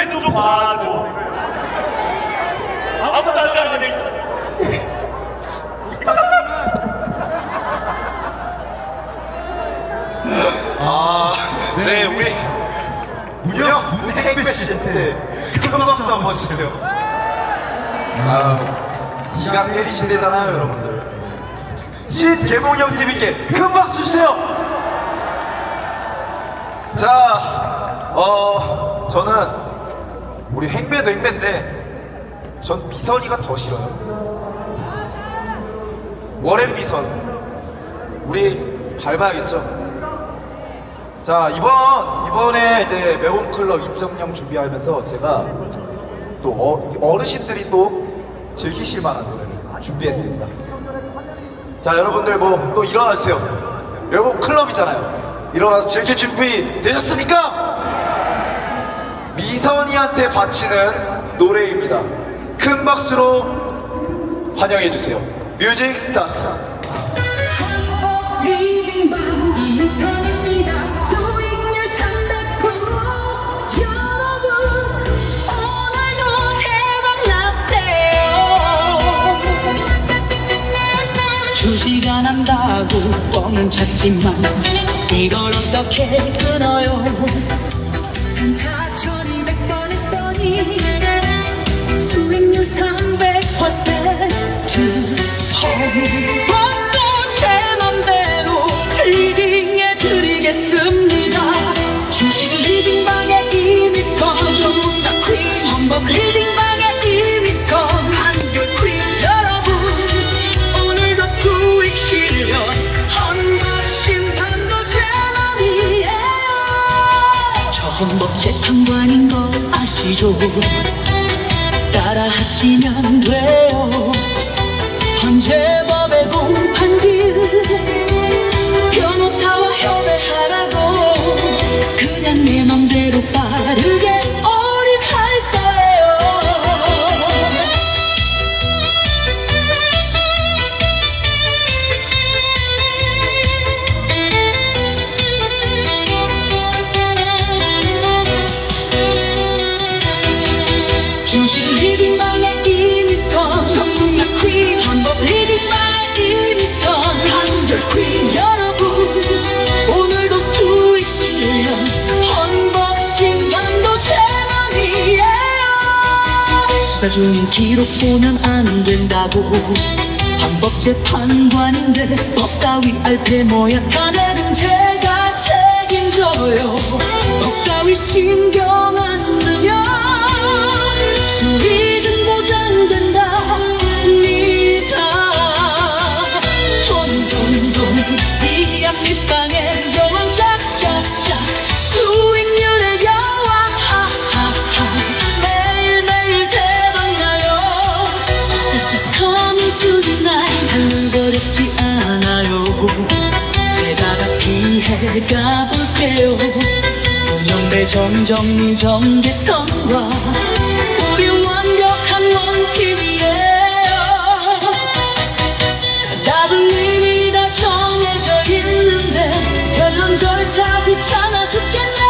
좀 봐줘. 아무도 안 가는데. 네, 우리 문행배 씨한테 큰 박수 한번 주세요. 기가 세신대잖아요, 여러분들. 신개봉형 TV께 큰 박수 주세요. 자, 저는 우리 행배도 행배인데 전 미선이가 더 싫어요. 워렌 미선, 우리 밟아야겠죠. 자, 이번에 이제 매홈클럽 2.0 준비하면서 제가 또 어르신들이 또 즐기실 만한 노래를 준비했습니다. 자, 여러분들 뭐 또 일어나주세요. 매홈클럽이잖아요. 일어나서 즐길 준비 되셨습니까? 미선이한테 바치는 노래입니다. 큰 박수로 환영해주세요. 뮤직 스타트. 수익률 300% 여러분 오늘도 대박나세요. 주식 안 한다고 뻥은 쳤지만 이걸 어떻게 끊어요. 단타 1200번 했더니 수익률 300%. 또 제 맘대로 리딩해 드리겠습니다. 주식 리딩방에 이미 선 전부 다 퀸. 헌법 리딩방에 이미 선 한결 퀸. 여러분 오늘도 수익 실현 헌법 심판도 제 맘이에요. 저 헌법 재판관인 거 아시죠? 따라 하시면 돼요. 헌재법의 공판길 변호사와 협의하라고 그냥 내 맘대로 빠르게 올인할 거예요. 주식 리딩방에 이미 선 전부 다 퀸. 헌법 리딩방에 이미 선 한결 퀸. 여러분 오늘도 수익 실현 헌법 심판도 제 맘이에요. 수사 중인 기록 보면 안 된다고 헌법 재판관인데 법 따위 알패 모여 탄핵은 제가 책임져요. 법 따위 신경 안 쓰면 수익은 보장된답니다. 돈돈돈 이 앞뒷방에 여왕 짝짝짝 수익률의 여왕 하하하 매일매일 대박나요. Success is coming tonight. 달려버렸지 않아요. 제가 다 피해가 볼게요. 운영대 정정리 정재선과 우리 완벽한 원팀이에요. 답은 이미 다 정해져 있는데 변론 절차 귀찮아 죽겠네.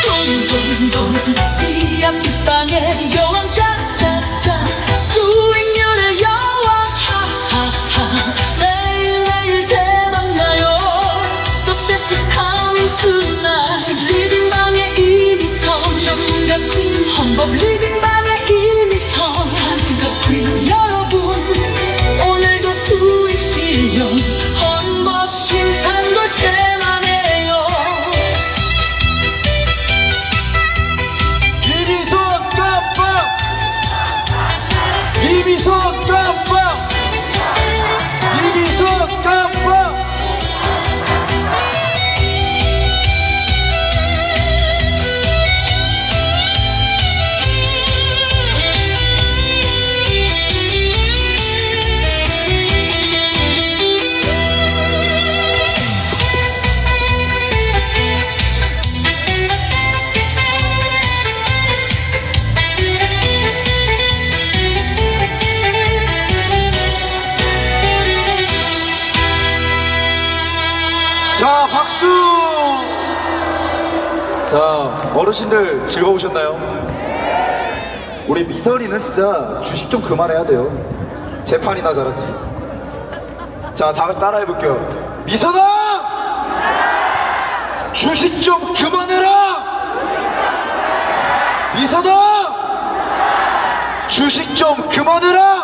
돈돈돈 이 앞뒷방에 여왕 짝짝짝 수익률의 여왕 하하하 매일매일 대박나요. Success is coming tonight. 수식 리딩방에 이미 선 전문가 퀸. 헌법 리딩방에 이미 선 한국 퀸. 여러분 오늘도 수익 실현 헌법 심판도 제 맘이에요. 이미선 깜빡! 이미선 깜빡! 이미선 깜빡! 자, 박수! 자, 어르신들 즐거우셨나요? 우리 미선이는 진짜 주식 좀 그만해야 돼요. 재판이나 잘하지. 자, 다 따라해볼게요. 미선아! 주식 좀 그만해라! 미선아! 주식 좀 그만해라!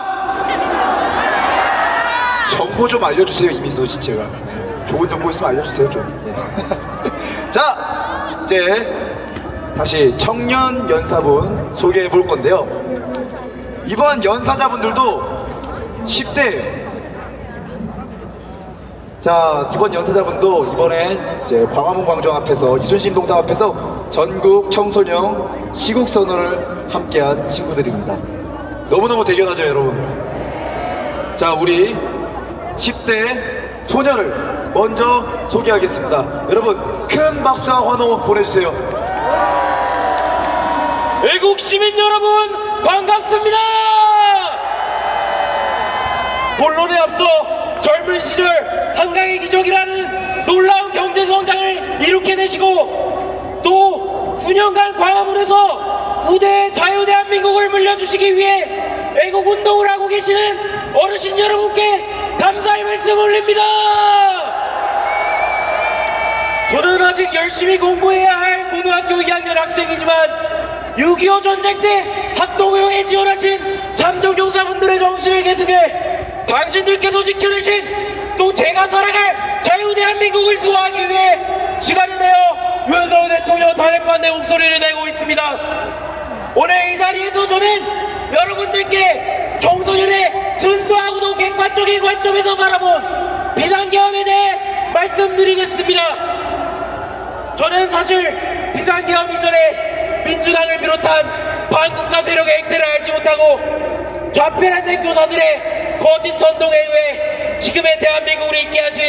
정보 좀 알려주세요, 이미선 씨 제가. 좋은 정보 있으면 알려주세요, 좀. 예. 자, 이제 다시 청년 연사분 소개해 볼 건데요. 이번 연사자분들도 10대예요. 자, 이번 연사자분도 이번에 이제 광화문 광장 앞에서 이순신 동상 앞에서 전국 청소년 시국선언을 함께한 친구들입니다. 너무너무 대견하죠, 여러분. 자, 우리 10대 소녀를 먼저 소개하겠습니다. 여러분, 큰 박수와 환호 보내주세요. 애국 시민 여러분, 반갑습니다. 본론에 앞서 젊은 시절 한강의 기적이라는 놀라운 경제 성장을 일으켜내시고 또 수년간 광화문에서 후대의 자유대한민국을 물려주시기 위해 애국운동을 하고 계시는 어르신 여러분께 감사의 말씀 올립니다. 저는 아직 열심히 공부해야 할 고등학교 2학년 학생이지만 6.25 전쟁 때 학동호에 지원하신 참전용사분들의 정신을 계승해 당신들께서 지켜내신 또 제가 살아갈 자유대한민국을 수호하기 위해 시간을 내어 윤석열 대통령 탄핵반대 목소리를 내고 있습니다. 오늘 이 자리에서 저는 여러분들께 청소년의 순수하고도 객관적인 관점에서 바라본 비상계엄에 대해 말씀드리겠습니다. 저는 사실 비상계엄 이전에 민주당을 비롯한 반국가 세력의 행태를 알지 못하고 좌편한 교사들의 거짓 선동에 의해 지금의 대한민국을 있게 하신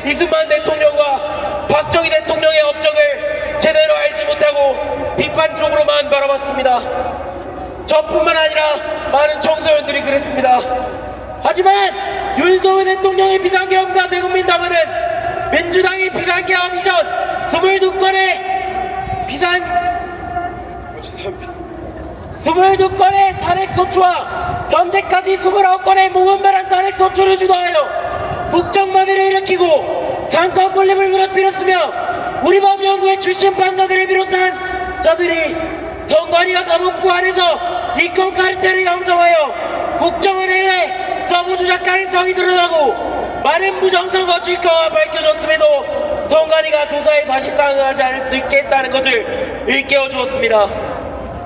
이승만 대통령과 박정희 대통령의 업적을 제대로 알지 못하고 비판적으로만 바라봤습니다. 저뿐만 아니라 많은 청소년들이 그랬습니다. 하지만 윤석열 대통령의 비상계엄과 대국민당원은 민주당이 비상계엄 이전 22건의 22건의 탄핵소추와 현재까지 29건의 무분별한 탄핵소추를 주도하여 국정마비를 일으키고 상권 분립을 무너뜨렸으며 우리 법연구의 출신 판사들을 비롯한 자들이 선관위와 사법부 안에서 이권 카르텔을 형성하여 국정원에 서부 조작 가능성이 드러나고 많은 부정선 거칠까가 밝혀졌음에도 선관위가 조사에 사실상을 하지 않을 수 있게 했다는 것을 일깨워 주었습니다.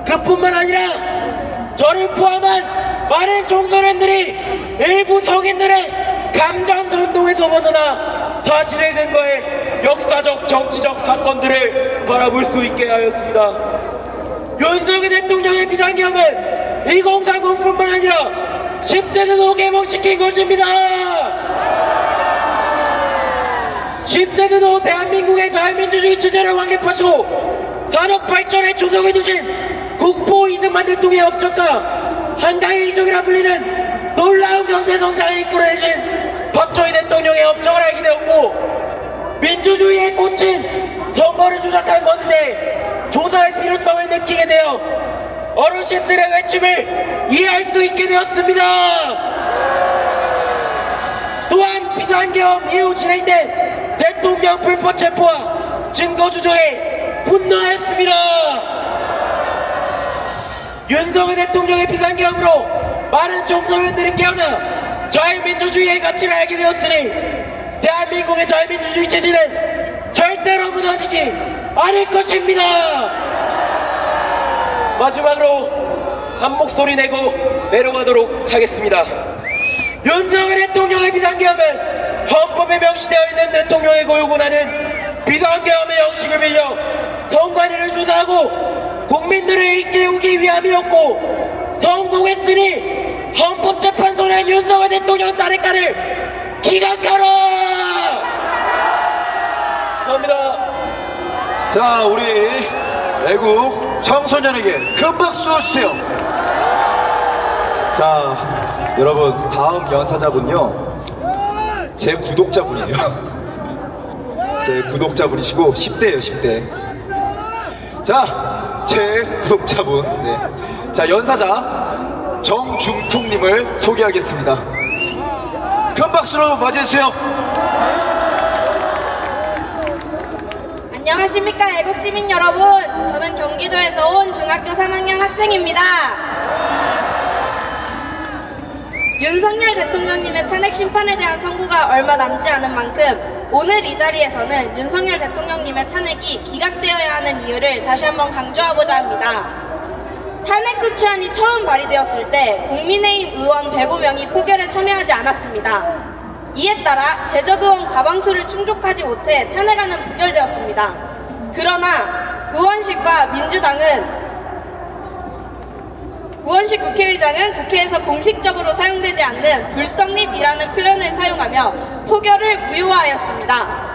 그뿐만 아니라 저를 포함한 많은 청소년들이 일부 성인들의 감정선동에서 벗어나 사실에 근거해 역사적 정치적 사건들을 바라볼 수 있게 하였습니다. 윤석열 대통령의 비상계엄은 2030뿐만 아니라 10대들도 개몽시킨 것입니다. 10대들도 대한민국의 자유민주주의 체제를 확립하시고 산업발전의 초석을 두신 국보 이승만 대통령의 업적과 한강의 기적이라 불리는 놀라운 경제성장을 이끌어내신 박정희 대통령의 업적을 알게 되었고 민주주의에 꽂힌 선거를 조작한 것에 대해 조사할 필요성을 느끼게 되어 어르신들의 외침을 이해할 수 있게 되었습니다. 또한 비상계엄 이후 진행된 대통령 불법 체포와 증거 주정에 분노하였습니다. 윤석열 대통령의 비상계엄으로 많은 청소년들이 깨어나 자유민주주의의 가치를 알게 되었으니 대한민국의 자유민주주의 체제는 절대로 무너지지 않을 것입니다. 마지막으로 한 목소리 내고 내려가도록 하겠습니다. 윤석열 대통령의 비상계엄은 헌법에 명시되어 있는 대통령의 고유 권한은 비상계엄의 형식을 빌려 선관위를 조사하고 국민들을 일깨우기 위함이었고 성공했으니 헌법재판소는 윤석열 대통령 탄핵안을 기각하라! 감사합니다. 자, 우리 애국 청소년에게 큰 박수 주세요. 자, 여러분, 다음 연사자분요, 제 구독자분이에요. 제 구독자분이시고 10대예요, 10대. 자, 제 구독자분, 네. 자, 연사자 정중통님을 소개하겠습니다. 큰 박수로 맞이해주세요. 안녕하십니까 애국시민 여러분, 저는 경기도에서 온 중학교 3학년 학생입니다. 윤석열 대통령님의 탄핵 심판에 대한 선고가 얼마 남지 않은 만큼 오늘 이 자리에서는 윤석열 대통령님의 탄핵이 기각되어야 하는 이유를 다시 한번 강조하고자 합니다. 탄핵소추안이 처음 발의되었을 때 국민의힘 의원 105명이 표결에 참여하지 않았습니다. 이에 따라 제적의원 과반수를 충족하지 못해 탄핵안은 부결되었습니다. 그러나 우원식 국회의장은 국회에서 공식적으로 사용되지 않는 불성립이라는 표현을 사용하며 표결을 무효화하였습니다.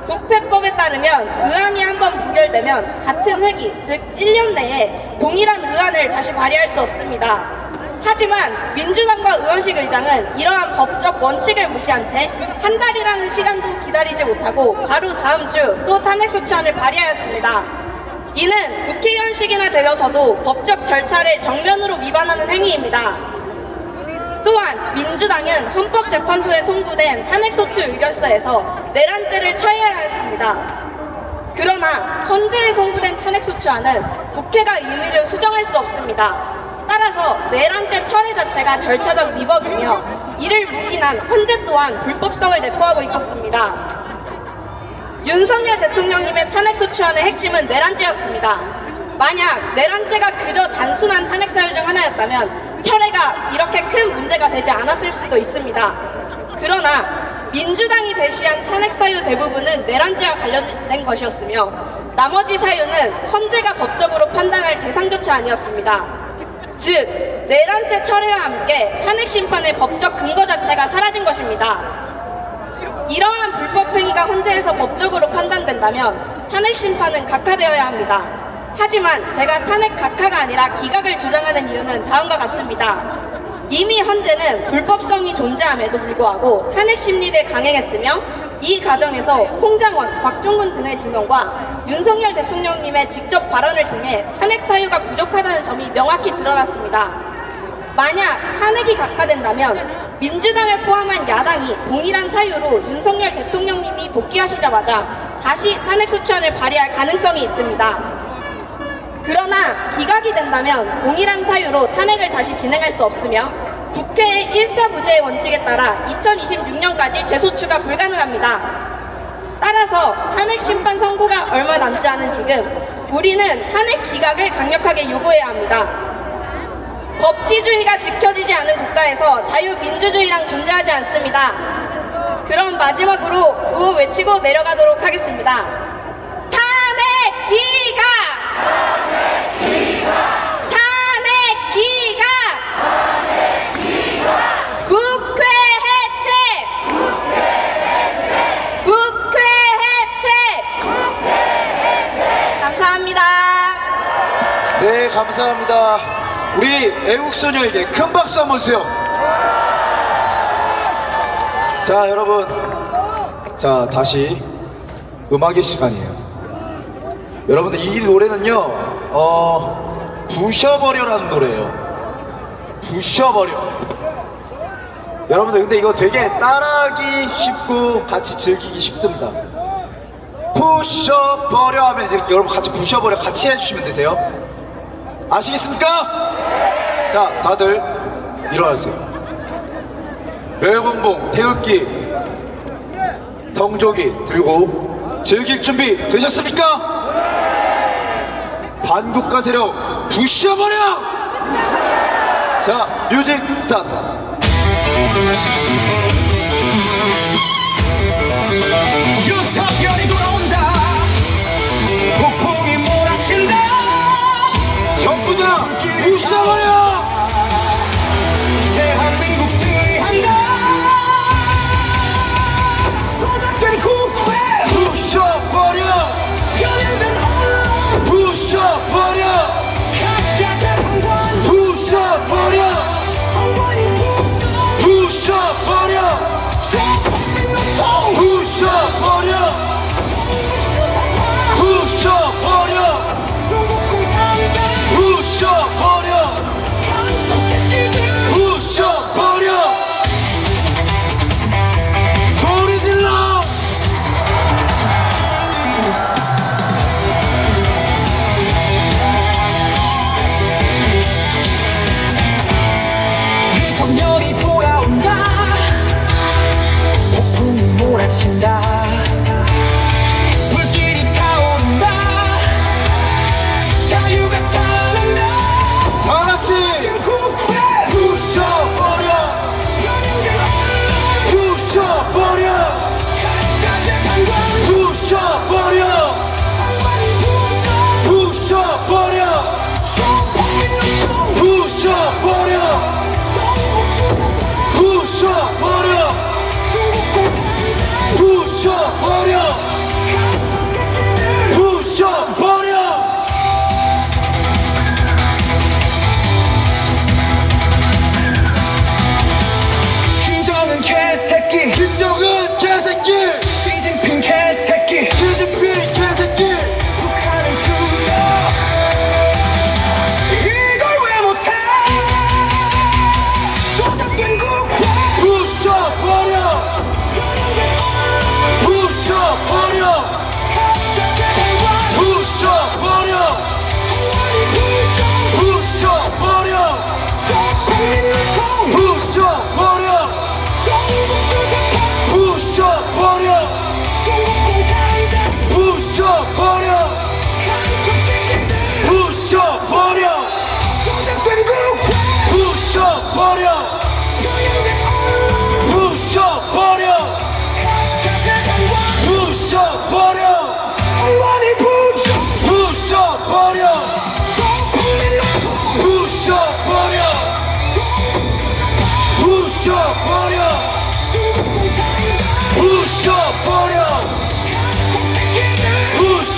국회법에 따르면 의안이 한번 부결되면 같은 회기, 즉 1년 내에 동일한 의안을 다시 발의할 수 없습니다. 하지만 민주당과 우원식 의장은 이러한 법적 원칙을 무시한 채 한 달이라는 시간도 기다리지 못하고 바로 다음 주 또 탄핵소추안을 발의하였습니다. 이는 국회의원식이나 되어서도 법적 절차를 정면으로 위반하는 행위입니다. 또한 민주당은 헌법재판소에 송부된 탄핵소추 의결서에서 내란죄를 처해야 했습니다. 그러나 헌재에 송부된 탄핵소추안은 국회가 임의를 수정할 수 없습니다. 따라서 내란죄 철회 자체가 절차적 위법이며 이를 묵인한 헌재 또한 불법성을 내포하고 있었습니다. 윤석열 대통령님의 탄핵소추안의 핵심은 내란죄였습니다. 만약 내란죄가 그저 단순한 탄핵사유 중 하나였다면 철회가 이렇게 큰 문제가 되지 않았을 수도 있습니다. 그러나 민주당이 제시한 탄핵사유 대부분은 내란죄와 관련된 것이었으며 나머지 사유는 헌재가 법적으로 판단할 대상조차 아니었습니다. 즉, 내란죄 철회와 함께 탄핵심판의 법적 근거 자체가 사라진 것입니다. 이러한 불법행위가 헌재에서 법적으로 판단된다면 탄핵심판은 각하되어야 합니다. 하지만 제가 탄핵 각하가 아니라 기각을 주장하는 이유는 다음과 같습니다. 이미 헌재는 불법성이 존재함에도 불구하고 탄핵심리를 강행했으며 이 과정에서 홍장원, 곽종근 등의 증언과 윤석열 대통령님의 직접 발언을 통해 탄핵 사유가 부족하다는 점이 명확히 드러났습니다. 만약 탄핵이 각하된다면 민주당을 포함한 야당이 동일한 사유로 윤석열 대통령님이 복귀하시자마자 다시 탄핵소추안을 발의할 가능성이 있습니다. 그러나 기각이 된다면 동일한 사유로 탄핵을 다시 진행할 수 없으며 국회의 일사부재의 원칙에 따라 2026년까지 재소추가 불가능합니다. 따라서 탄핵심판 선고가 얼마 남지 않은 지금 우리는 탄핵 기각을 강력하게 요구해야 합니다. 법치주의가 지켜지지 않은 국가에서 자유민주주의랑 존재하지 않습니다. 그럼 마지막으로 구호 외치고 내려가도록 하겠습니다. 탄핵 기각! 탄핵 기각! 국회 해체! 국회 해체! 감사합니다. 네, 감사합니다. 우리 애국소녀에게 큰 박수 한번 주세요. 자, 여러분, 자, 다시 음악의 시간이에요. 여러분들, 이 노래는요 부셔버려라는 노래예요. 부셔버려. 여러분들, 근데 이거 되게 따라하기 쉽고 같이 즐기기 쉽습니다. 부셔버려 하면 이제 여러분 같이 부셔버려 같이 해주시면 되세요. 아시겠습니까? 자, 다들 일어나세요. 멸공봉, 태극기, 성조기 들고 즐길 준비 되셨습니까? 반국가 세력 부셔버려! 자, 뮤직 스타트! 유석열이 돌아온다. 폭풍이 몰아친다. 전부 다 부셔버려! 대한민국 승리한다. 조작된 국회 부셔버려! 변형된 언론 부셔버려! 가짜 재판관 부셔버려! 선관위 국정 부셔버려!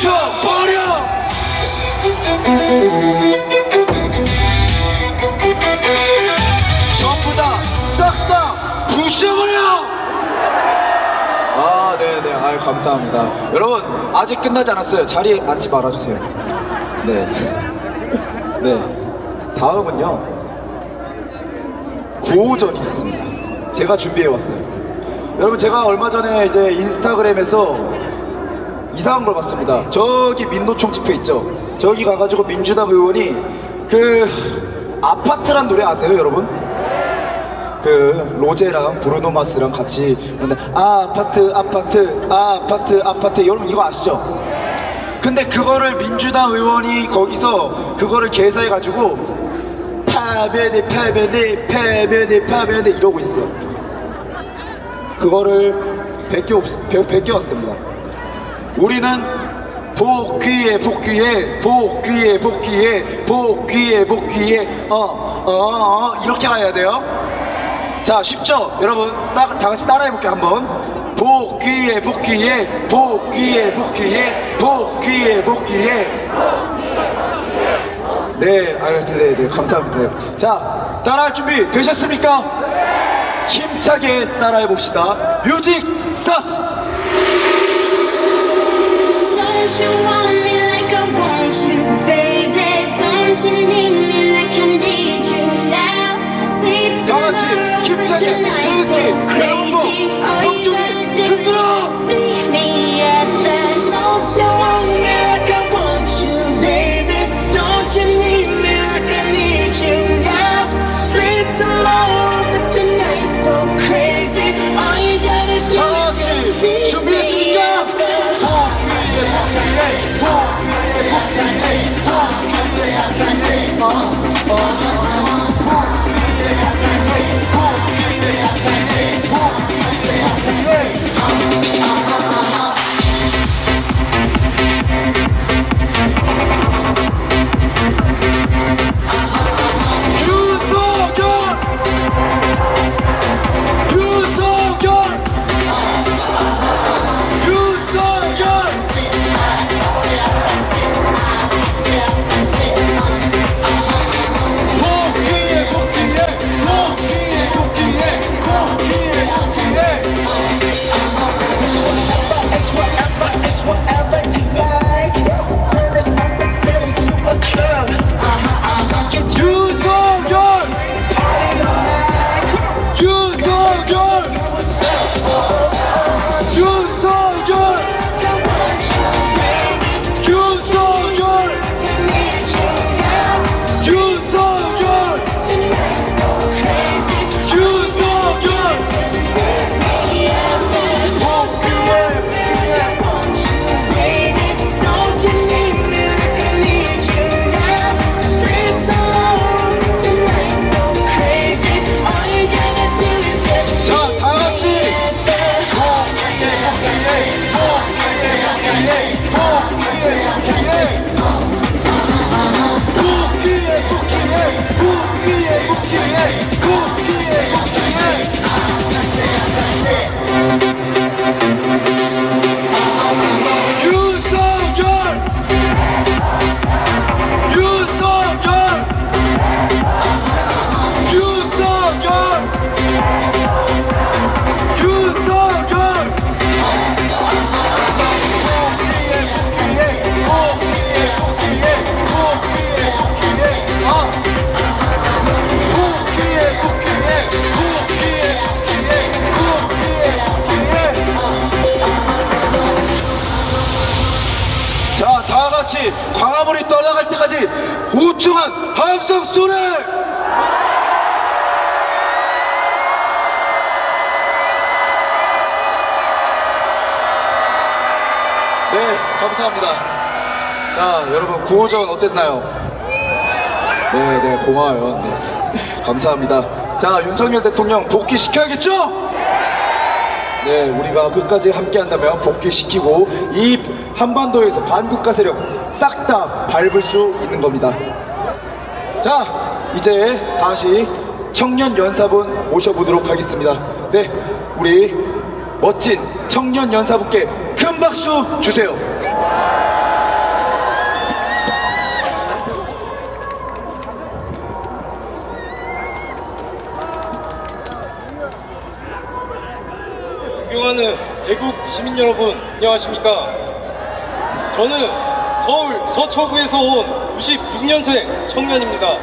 부셔버려. 전부 다 싹 다 부셔버려. 아, 네네. 아유, 감사합니다. 여러분, 아직 끝나지 않았어요. 자리에 앉지 말아주세요. 네. 네. 다음은요, 구호전이 있습니다. 제가 준비해왔어요. 여러분, 제가 얼마 전에 이제 인스타그램에서 이상한 걸 봤습니다. 저기 민노총 집회 있죠? 저기 가가지고 민주당 의원이 그 아파트란 노래 아세요, 여러분? 그 로제랑 브루노 마스랑 같이 아파트 아파트 아파트 아파트, 여러분 이거 아시죠? 근데 그거를 민주당 의원이 거기서 그거를 개사해가지고 파면에 파면에 파면에 파면에 이러고 있어. 그거를 베껴왔습니다. 우리는 복귀에 복귀에 복귀에 복귀에 복귀에 복귀에 이렇게 가야 돼요. 자, 쉽죠? 여러분 다 같이 따라해볼게요. 한번. 복귀에 복귀에 복귀에 복귀에 복귀에 복귀에. 네, 네, 감사합니다. 자, 따라할 준비 되셨습니까? 힘차게 따라해봅시다. 뮤직 스타트! Don't you want me like I want you, baby? Don't you need me like I need you now? Say 다 같이 힘차게 뜨겁게 여러분 성종이 흔들어! meet me at the. Don't you want me like I want you, baby? Don't you need me like I need you now? Sleep tomorrow, but tonight go crazy. All you gotta do 다 is just 같이 meet me 준비했습니까? at the. 광화문이 떠나갈 때까지 우충한 함성 소리! 네, 감사합니다. 자, 여러분 구호전 어땠나요? 네, 고마워요. 네, 감사합니다. 자, 윤석열 대통령 복귀시켜야겠죠? 네, 우리가 끝까지 함께 한다면 복귀시키고 이 한반도에서 반국가 세력 싹 다 밟을 수 있는 겁니다. 자, 이제 다시 청년 연사분 모셔보도록 하겠습니다. 네, 우리 멋진 청년 연사분께 큰 박수 주세요. 애국 시민 여러분, 안녕하십니까? 저는 서울 서초구에서 온 96년생 청년입니다.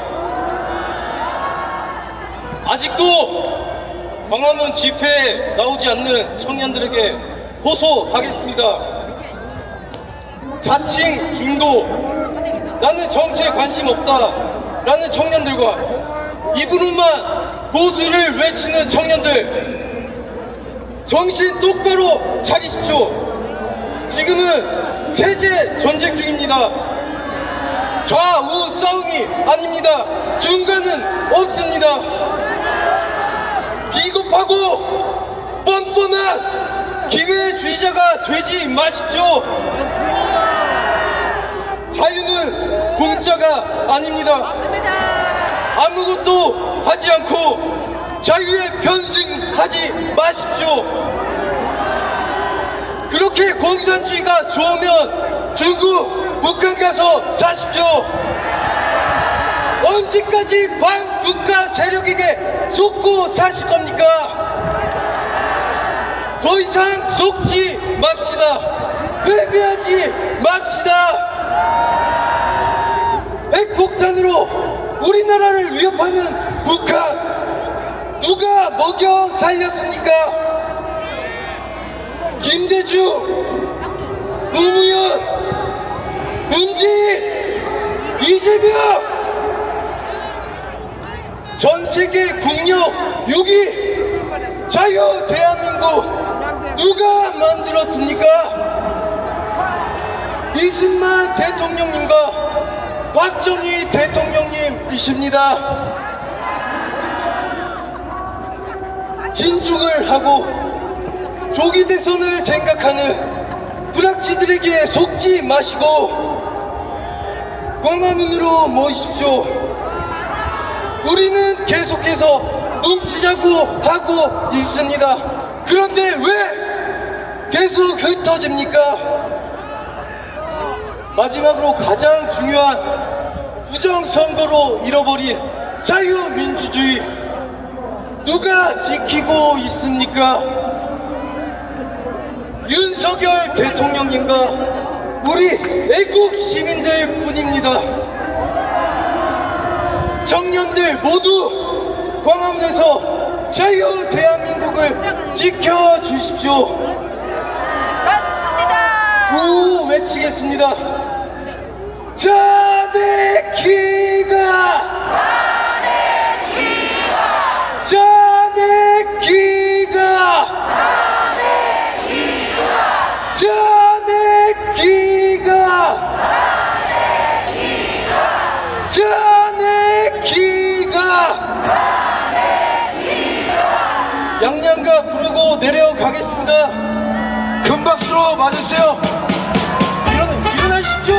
아직도 광화문 집회에 나오지 않는 청년들에게 호소하겠습니다. 자칭 중도, 나는 정치에 관심 없다 라는 청년들과 입으로만 보수를 외치는 청년들, 정신 똑바로 차리십시오. 지금은 체제 전쟁 중입니다. 좌우 싸움이 아닙니다. 중간은 없습니다. 비겁하고 뻔뻔한 기회주의자가 되지 마십시오. 자유는 공짜가 아닙니다. 아무것도 하지 않고 자유에 편승하지 마십시오. 그렇게 공산주의가 좋으면 중국, 북한 가서 사십시오. 언제까지 반국가 세력에게 속고 사실 겁니까? 더 이상 속지 맙시다. 패배하지 맙시다. 핵폭탄으로 우리나라를 위협하는 북한, 누가 먹여 살렸습니까? 김대중, 노무현, 문재인, 이재명, 전세계 국력 6위 자유 대한민국 누가 만들었습니까? 이승만 대통령님과 박정희 대통령님이십니다. 진중을 하고 조기 대선을 생각하는 불악지들에게 속지 마시고 광화문으로 모이십시오. 우리는 계속해서 뭉치자고 하고 있습니다. 그런데 왜 계속 흩어집니까? 마지막으로 가장 중요한 부정선거로 잃어버린 자유민주주의 누가 지키고 있습니까? 윤석열 대통령님과 우리 애국 시민들 뿐입니다. 청년들 모두 광화문에서 자유 대한민국을 지켜주십시오. 구호 외치겠습니다. 자네키가 자네키가 자네키가 자네키가 양양가 부르고 내려가겠습니다. 큰 박수로 맞으세요. 일어나십시오.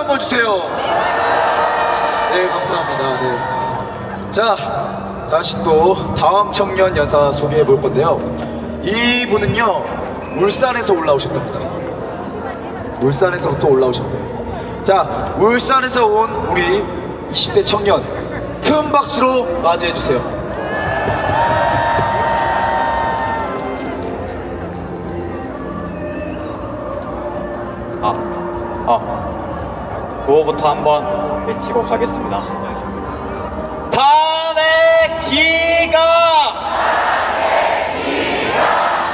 한번 주세요. 네, 감사합니다. 네. 자, 다시 또 다음 청년 연사 소개해 볼 건데요. 이분은요, 울산에서 올라오셨답니다. 울산에서부터 올라오셨대요. 자, 울산에서 온 우리 20대 청년, 큰 박수로 맞이해 주세요. 구호부터 한번 외치고 가겠습니다. 탄핵 기가!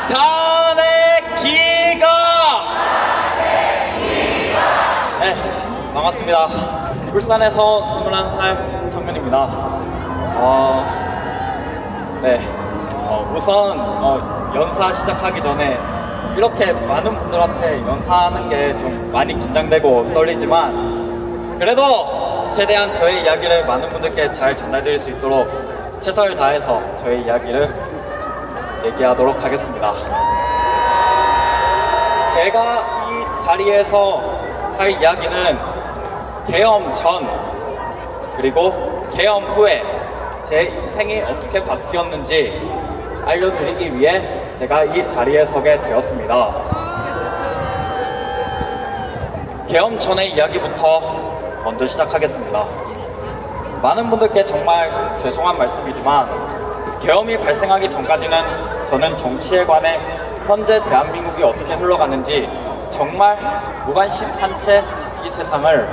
탄핵 기가! 네, 반갑습니다. 울산에서 21살 청년입니다. 우선 연사 시작하기 전에 이렇게 많은 분들 앞에 연사하는 게 좀 많이 긴장되고 떨리지만 그래도 최대한 저의 이야기를 많은 분들께 잘 전달드릴 수 있도록 최선을 다해서 저의 이야기를 얘기하도록 하겠습니다. 제가 이 자리에서 할 이야기는 계엄 전 그리고 계엄 후에 제 인생이 어떻게 바뀌었는지 알려드리기 위해 제가 이 자리에 서게 되었습니다. 계엄 전의 이야기부터 먼저 시작하겠습니다. 많은 분들께 정말 죄송한 말씀이지만 계엄이 발생하기 전까지는 저는 정치에 관해 현재 대한민국이 어떻게 흘러가는지 정말 무관심한 채 이 세상을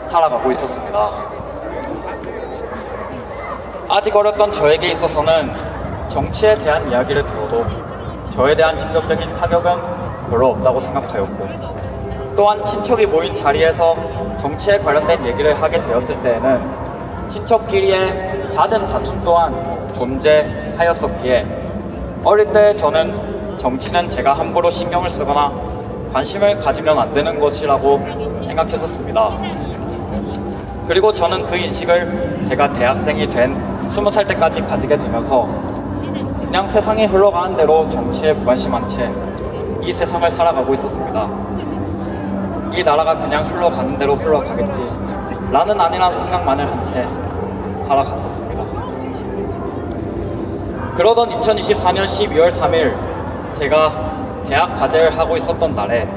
살아가고 있었습니다. 아직 어렸던 저에게 있어서는 정치에 대한 이야기를 들어도 저에 대한 직접적인 타격은 별로 없다고 생각하였고 또한 친척이 모인 자리에서 정치에 관련된 얘기를 하게 되었을 때에는 친척끼리의 잦은 다툼 또한 존재하였었기에 어릴 때 저는 정치는 제가 함부로 신경을 쓰거나 관심을 가지면 안 되는 것이라고 생각했었습니다. 그리고 저는 그 인식을 제가 대학생이 된 20살 때까지 가지게 되면서 그냥 세상이 흘러가는 대로 정치에 무관심한 채 이 세상을 살아가고 있었습니다. 이 나라가 그냥 흘러가는 대로 흘러가겠지 라는 아니란 생각만을 한 채 살아갔었습니다. 그러던 2024년 12월 3일 제가 대학 과제를 하고 있었던 날에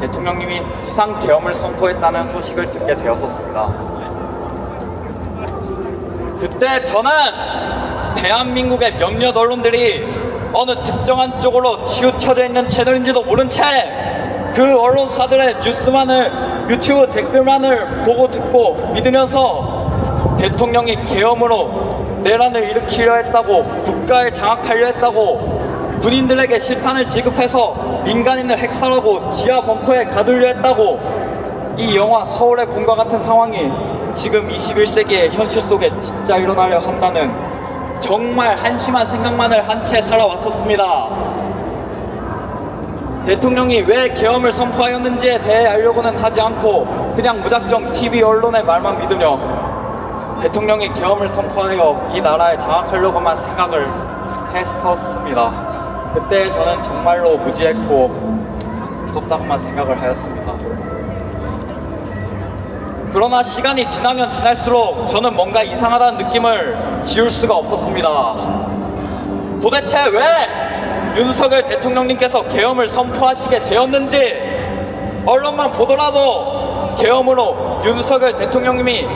대통령님이 비상계엄을 선포했다는 소식을 듣게 되었었습니다. 그때 저는 대한민국의 몇몇 언론들이 어느 특정한 쪽으로 치우쳐져 있는 채널인지도 모른 채 그 언론사들의 뉴스만을 유튜브 댓글만을 보고 듣고 믿으면서 대통령이 계엄으로 내란을 일으키려 했다고 국가를 장악하려 했다고 군인들에게 실탄을 지급해서 민간인을 핵살하고 지하 벙커에 가두려 했다고 이 영화 서울의 봄과 같은 상황이 지금 21세기의 현실 속에 진짜 일어나려 한다는 정말 한심한 생각만을 한 채 살아왔었습니다. 대통령이 왜 계엄을 선포하였는지에 대해 알려고는 하지 않고 그냥 무작정 TV 언론의 말만 믿으며 대통령이 계엄을 선포하여 이 나라를 장악하려고만 생각을 했었습니다. 그때 저는 정말로 무지했고 무섭다고만 생각을 하였습니다. 그러나 시간이 지나면 지날수록 저는 뭔가 이상하다는 느낌을 지울 수가 없었습니다. 도대체 왜 윤석열 대통령님께서 계엄을 선포하시게 되었는지 언론만 보더라도 계엄으로 윤석열 대통령님이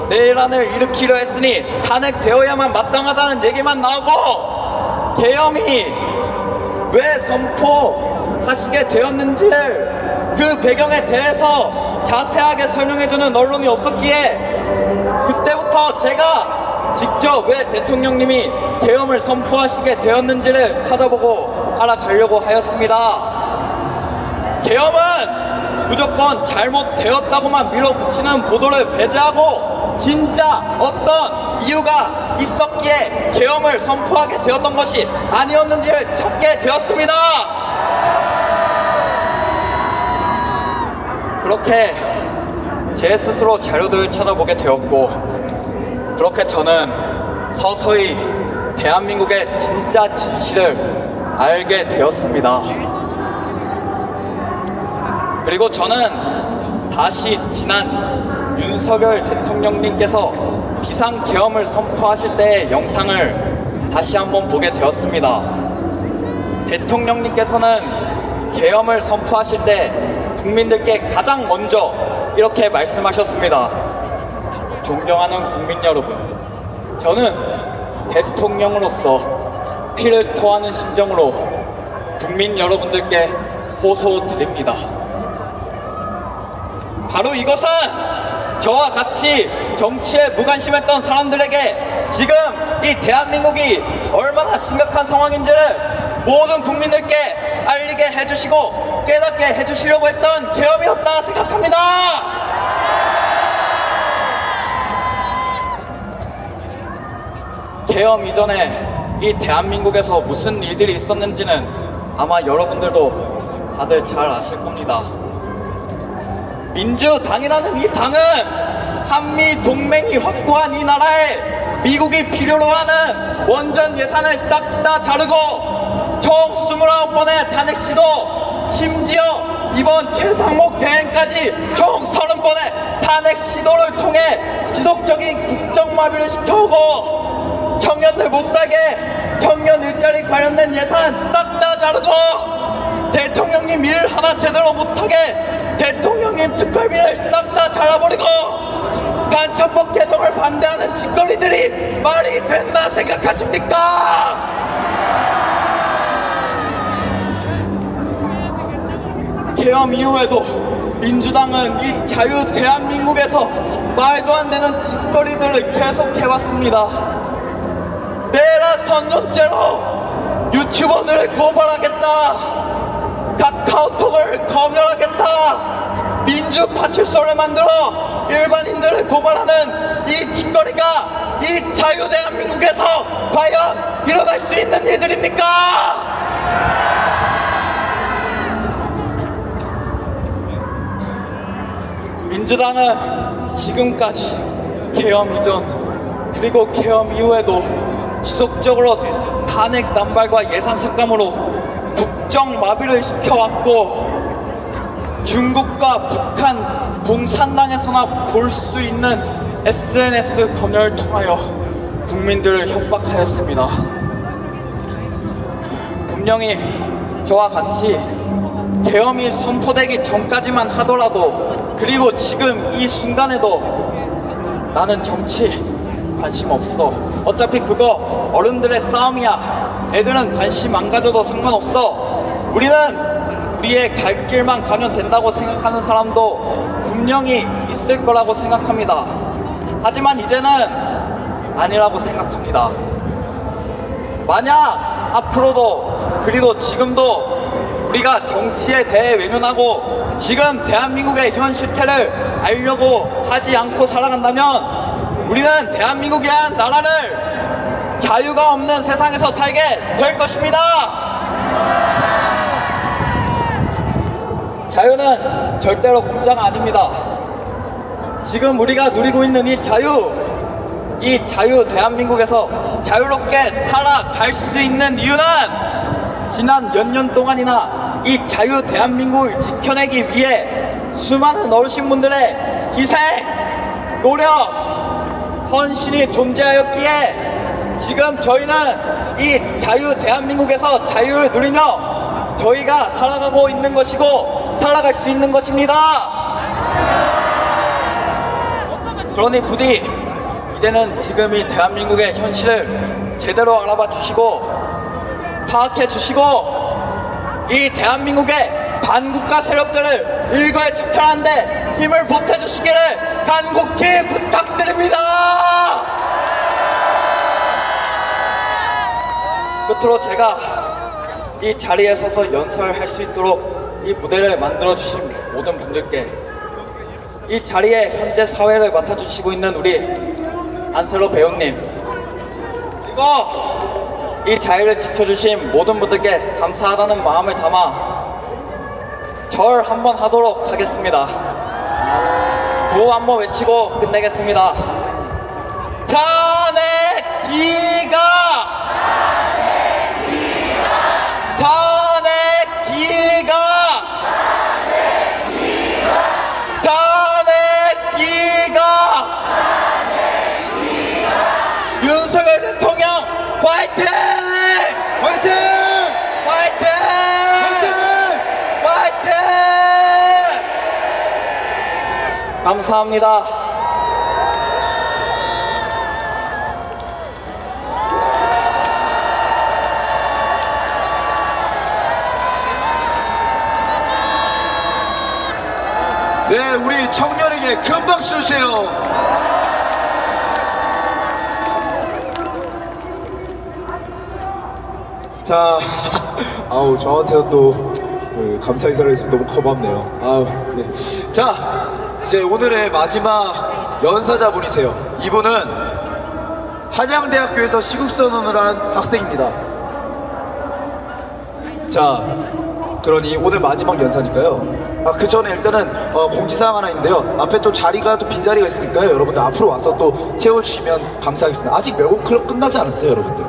내란을 일으키려 했으니 탄핵되어야만 마땅하다는 얘기만 나오고 계엄이 왜 선포하시게 되었는지를 그 배경에 대해서 자세하게 설명해주는 언론이 없었기에 그때부터 제가 직접 왜 대통령님이 계엄을 선포하시게 되었는지를 찾아보고 알아가려고 하였습니다. 계엄은 무조건 잘못되었다고만 밀어붙이는 보도를 배제하고 진짜 어떤 이유가 있었기에 계엄을 선포하게 되었던 것이 아니었는지를 찾게 되었습니다. 그렇게 제 스스로 자료들을 찾아보게 되었고 그렇게 저는 서서히 대한민국의 진짜 진실을 알게 되었습니다. 그리고 저는 다시 지난 윤석열 대통령님께서 비상계엄을 선포하실 때의 영상을 다시 한번 보게 되었습니다. 대통령님께서는 계엄을 선포하실 때 국민들께 가장 먼저 이렇게 말씀하셨습니다. 존경하는 국민 여러분, 저는 대통령으로서 피를 토하는 심정으로 국민 여러분들께 호소드립니다. 바로 이것은 저와 같이 정치에 무관심했던 사람들에게 지금 이 대한민국이 얼마나 심각한 상황인지를 모든 국민들께 알리게 해주시고 깨닫게 해주시려고 했던 계엄이었다 생각합니다. 계엄 이전에 이 대한민국에서 무슨 일들이 있었는지는 아마 여러분들도 다들 잘 아실 겁니다. 민주당이라는 이 당은 한미 동맹이 확고한 이 나라에 미국이 필요로 하는 원전 예산을 싹 다 자르고 총 29번의 탄핵 시도, 심지어 이번 최상목 대행까지 총 30번의 탄핵 시도를 통해 지속적인 국정마비를 시켜오고 청년들 못살게 청년 일자리 관련된 예산 싹 다 자르고 대통령님 일 하나 제대로 못하게 대통령님 특활비를 싹 다 잘라버리고 간첩법 개정을 반대하는 짓거리들이 말이 된다 생각하십니까? 계엄 이후에도 민주당은 이 자유 대한민국에서 말도 안 되는 짓거리들을 계속해왔습니다. 내라 선전죄로 유튜버들을 고발하겠다, 카카오톡을 검열하겠다, 민주파출소를 만들어 일반인들을 고발하는 이 짓거리가 이 자유 대한민국에서 과연 일어날 수 있는 일들입니까? 민주당은 지금까지 계엄 이전 그리고 계엄 이후에도 지속적으로 탄핵 남발과 예산 삭감으로 국정 마비를 시켜왔고 중국과 북한 공산당에서나 볼 수 있는 SNS 검열을 통하여 국민들을 협박하였습니다. 분명히 저와 같이 계엄이 선포되기 전까지만 하더라도 그리고 지금 이 순간에도 나는 정치 관심 없어, 어차피 그거 어른들의 싸움이야, 애들은 관심 안 가져도 상관없어, 우리는 우리의 갈 길만 가면 된다고 생각하는 사람도 분명히 있을 거라고 생각합니다. 하지만 이제는 아니라고 생각합니다. 만약 앞으로도 그리고 지금도 우리가 정치에 대해 외면하고 지금 대한민국의 현 실태를 알려고 하지 않고 살아간다면 우리는 대한민국이라는 나라를 자유가 없는 세상에서 살게 될 것입니다. 자유는 절대로 공짜가 아닙니다. 지금 우리가 누리고 있는 이 자유 대한민국에서 자유롭게 살아갈 수 있는 이유는 지난 몇 년 동안이나 이 자유 대한민국을 지켜내기 위해 수많은 어르신분들의 희생, 노력, 헌신이 존재하였기에 지금 저희는 이 자유 대한민국에서 자유를 누리며 저희가 살아가고 있는 것이고 살아갈 수 있는 것입니다. 그러니 부디 이제는 지금 이 대한민국의 현실을 제대로 알아봐 주시고 파악해 주시고 이 대한민국의 반국가 세력들을 일거에 척결하는데 힘을 보태 주시기를 간곡히 부탁드립니다. 끝으로 제가 이 자리에 서서 연설할 수 있도록 이 무대를 만들어 주신 모든 분들께, 이 자리에 현재 사회를 맡아주시고 있는 우리 안셀로 배우님, 그리고 이 자리를 지켜주신 모든 분들께 감사하다는 마음을 담아 절 한번 하도록 하겠습니다. 구호 한번 외치고 끝내겠습니다. 탄핵 기각! 탄핵 기각! 탄핵 기각! 감사합니다. 네, 우리 청년에게 큰 박수 주세요. 자, 아우 저한테도 또 감사 인사를 해주셔서 너무 고맙네요. 아우, 네. 자, 이제 오늘의 마지막 연사자분이세요. 이분은 한양대학교에서 시국선언을 한 학생입니다. 자, 그러니 오늘 마지막 연사니까요. 그 전에 일단은 공지사항 하나 있는데요. 앞에 또 자리가 또 빈자리가 있으니까요. 여러분들 앞으로 와서 또 채워주시면 감사하겠습니다. 아직 명곡클럽 끝나지 않았어요, 여러분들.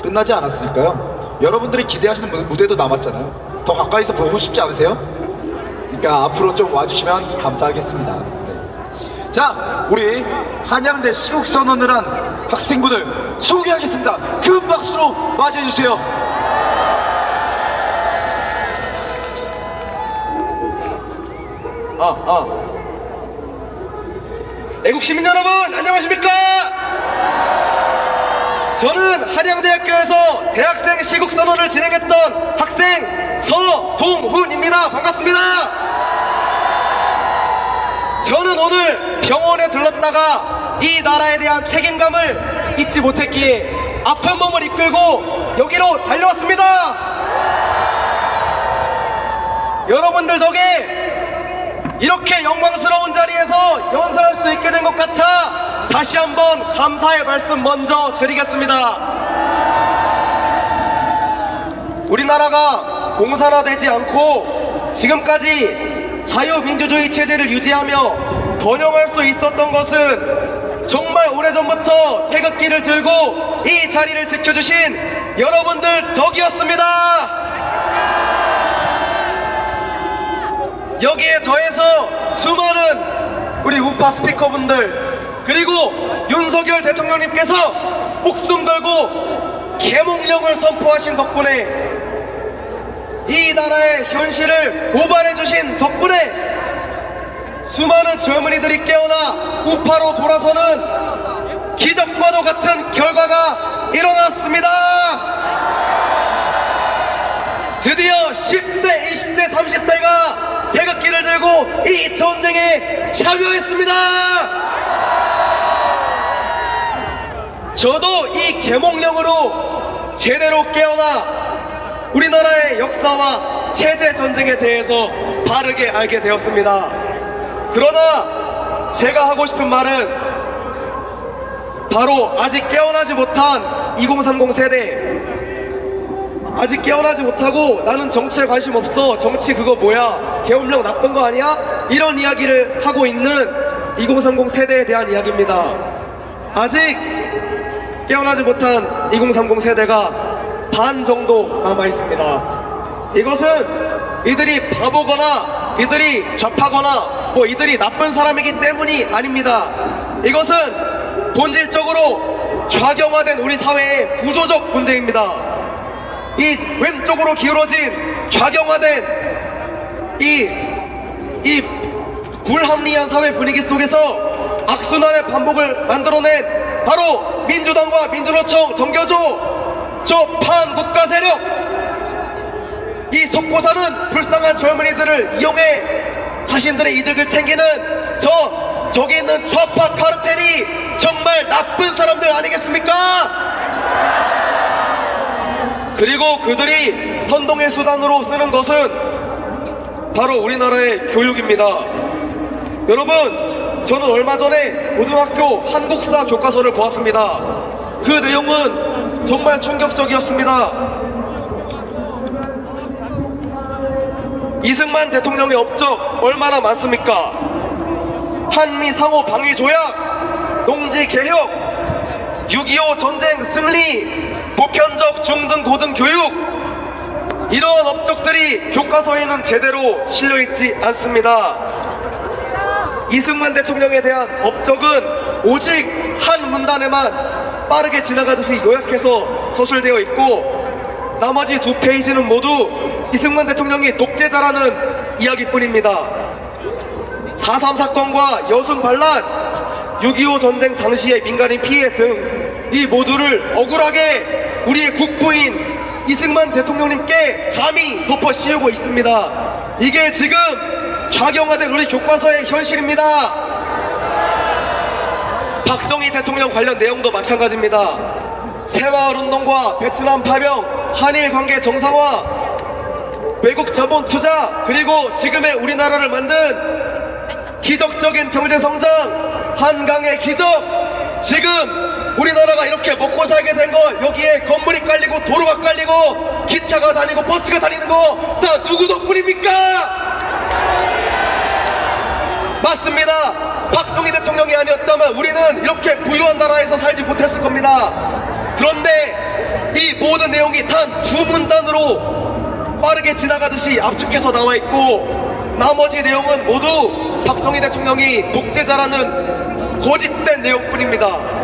끝나지 않았으니까요. 여러분들이 기대하시는 무대도 남았잖아요. 더 가까이서 보고 싶지 않으세요? 그러니까 앞으로 좀 와주시면 감사하겠습니다. 네. 자, 우리 한양대 시국선언을 한 학생분을 소개하겠습니다. 큰 박수로 맞이해주세요. 애국 시민 여러분, 안녕하십니까? 저는 한양대학교에서 대학생 시국선언을 진행했던 학생 서동훈입니다. 반갑습니다. 저는 오늘 병원에 들렀다가 이 나라에 대한 책임감을 잊지 못했기에 아픈 몸을 이끌고 여기로 달려왔습니다. 여러분들 덕에 이렇게 영광스러운 자리에서 연설할 수 있게 된 것 같아 다시 한번 감사의 말씀 먼저 드리겠습니다. 우리나라가 공산화되지 않고 지금까지 자유민주주의 체제를 유지하며 번영할 수 있었던 것은 정말 오래전부터 태극기를 들고 이 자리를 지켜주신 여러분들 덕이었습니다. 여기에 더해서 수많은 우리 우파 스피커분들 그리고 윤석열 대통령님께서 목숨 걸고 계몽령을 선포하신 덕분에 이 나라의 현실을 고발해주신 덕분에 수많은 젊은이들이 깨어나 우파로 돌아서는 기적과도 같은 결과가 일어났습니다. 드디어 10대, 20대, 30대가 태극기를 들고 이 전쟁에 참여했습니다. 저도 이 계몽령으로 제대로 깨어나 우리나라의 역사와 체제 전쟁에 대해서 바르게 알게 되었습니다. 그러나 제가 하고 싶은 말은 바로 아직 깨어나지 못한 2030 세대, 아직 깨어나지 못하고 나는 정치에 관심 없어, 정치 그거 뭐야, 계엄령 나쁜 거 아니야? 이런 이야기를 하고 있는 2030 세대에 대한 이야기입니다. 아직 깨어나지 못한 2030 세대가 반 정도 남아 있습니다. 이것은 이들이 바보거나 이들이 좌파거나 뭐 이들이 나쁜 사람이기 때문이 아닙니다. 이것은 본질적으로 좌경화된 우리 사회의 구조적 문제입니다. 이 왼쪽으로 기울어진 좌경화된 이 불합리한 사회 분위기 속에서 악순환의 반복을 만들어낸 바로 민주당과 민주노총, 정교조, 저 반국가 세력, 이 속고사는 불쌍한 젊은이들을 이용해 자신들의 이득을 챙기는 저기 있는 좌파 카르텔이 정말 나쁜 사람들 아니겠습니까? 그리고 그들이 선동의 수단으로 쓰는 것은 바로 우리나라의 교육입니다. 여러분, 저는 얼마 전에 고등학교 한국사 교과서를 보았습니다. 그 내용은 정말 충격적이었습니다. 이승만 대통령의 업적 얼마나 많습니까? 한미 상호 방위 조약, 농지 개혁, 6.25 전쟁 승리, 보편적 중등 고등 교육, 이런 업적들이 교과서에는 제대로 실려있지 않습니다. 이승만 대통령에 대한 업적은 오직 한 문단에만 빠르게 지나가듯이 요약해서 서술되어 있고 나머지 2페이지는 모두 이승만 대통령이 독재자라는 이야기뿐입니다. 4.3 사건과 여순 반란, 6.25 전쟁 당시의 민간인 피해 등 이 모두를 억울하게 우리의 국부인 이승만 대통령님께 감히 덮어 씌우고 있습니다. 이게 지금 좌경화된 우리 교과서의 현실입니다. 박정희 대통령 관련 내용도 마찬가지입니다. 새마을운동과 베트남 파병, 한일 관계 정상화, 외국 자본 투자, 그리고 지금의 우리나라를 만든 기적적인 경제 성장, 한강의 기적. 지금 우리나라가 이렇게 먹고 살게 된 거, 여기에 건물이 깔리고 도로가 깔리고 기차가 다니고 버스가 다니는 거 다 누구 덕분입니까? 맞습니다. 박정희 대통령이 아니었다면 우리는 이렇게 부유한 나라에서 살지 못했을 겁니다. 그런데 이 모든 내용이 단 두 문단으로 빠르게 지나가듯이 압축해서 나와 있고, 나머지 내용은 모두 박정희 대통령이 독재자라는 거짓된 내용뿐입니다.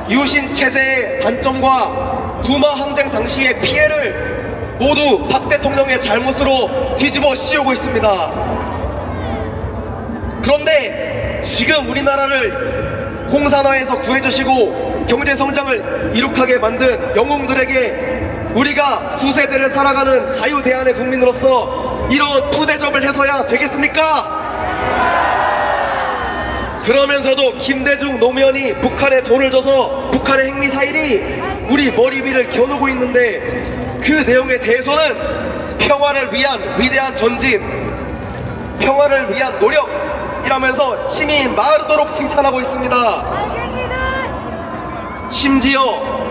유신 체제의 단점과 부마 항쟁 당시의 피해를 모두 박 대통령의 잘못으로 뒤집어 씌우고 있습니다. 그런데 지금 우리나라를 공산화에서 구해주시고 경제성장을 이룩하게 만든 영웅들에게 우리가 9세대를 살아가는 자유대한의 국민으로서 이런 푸대접을 해서야 되겠습니까? 그러면서도 김대중 노무현이 북한에 돈을 줘서 북한의 핵미사일이 우리 머리 위를 겨누고 있는데, 그 내용에 대해서는 평화를 위한 위대한 전진, 평화를 위한 노력이라면서 침이 마르도록 칭찬하고 있습니다. 심지어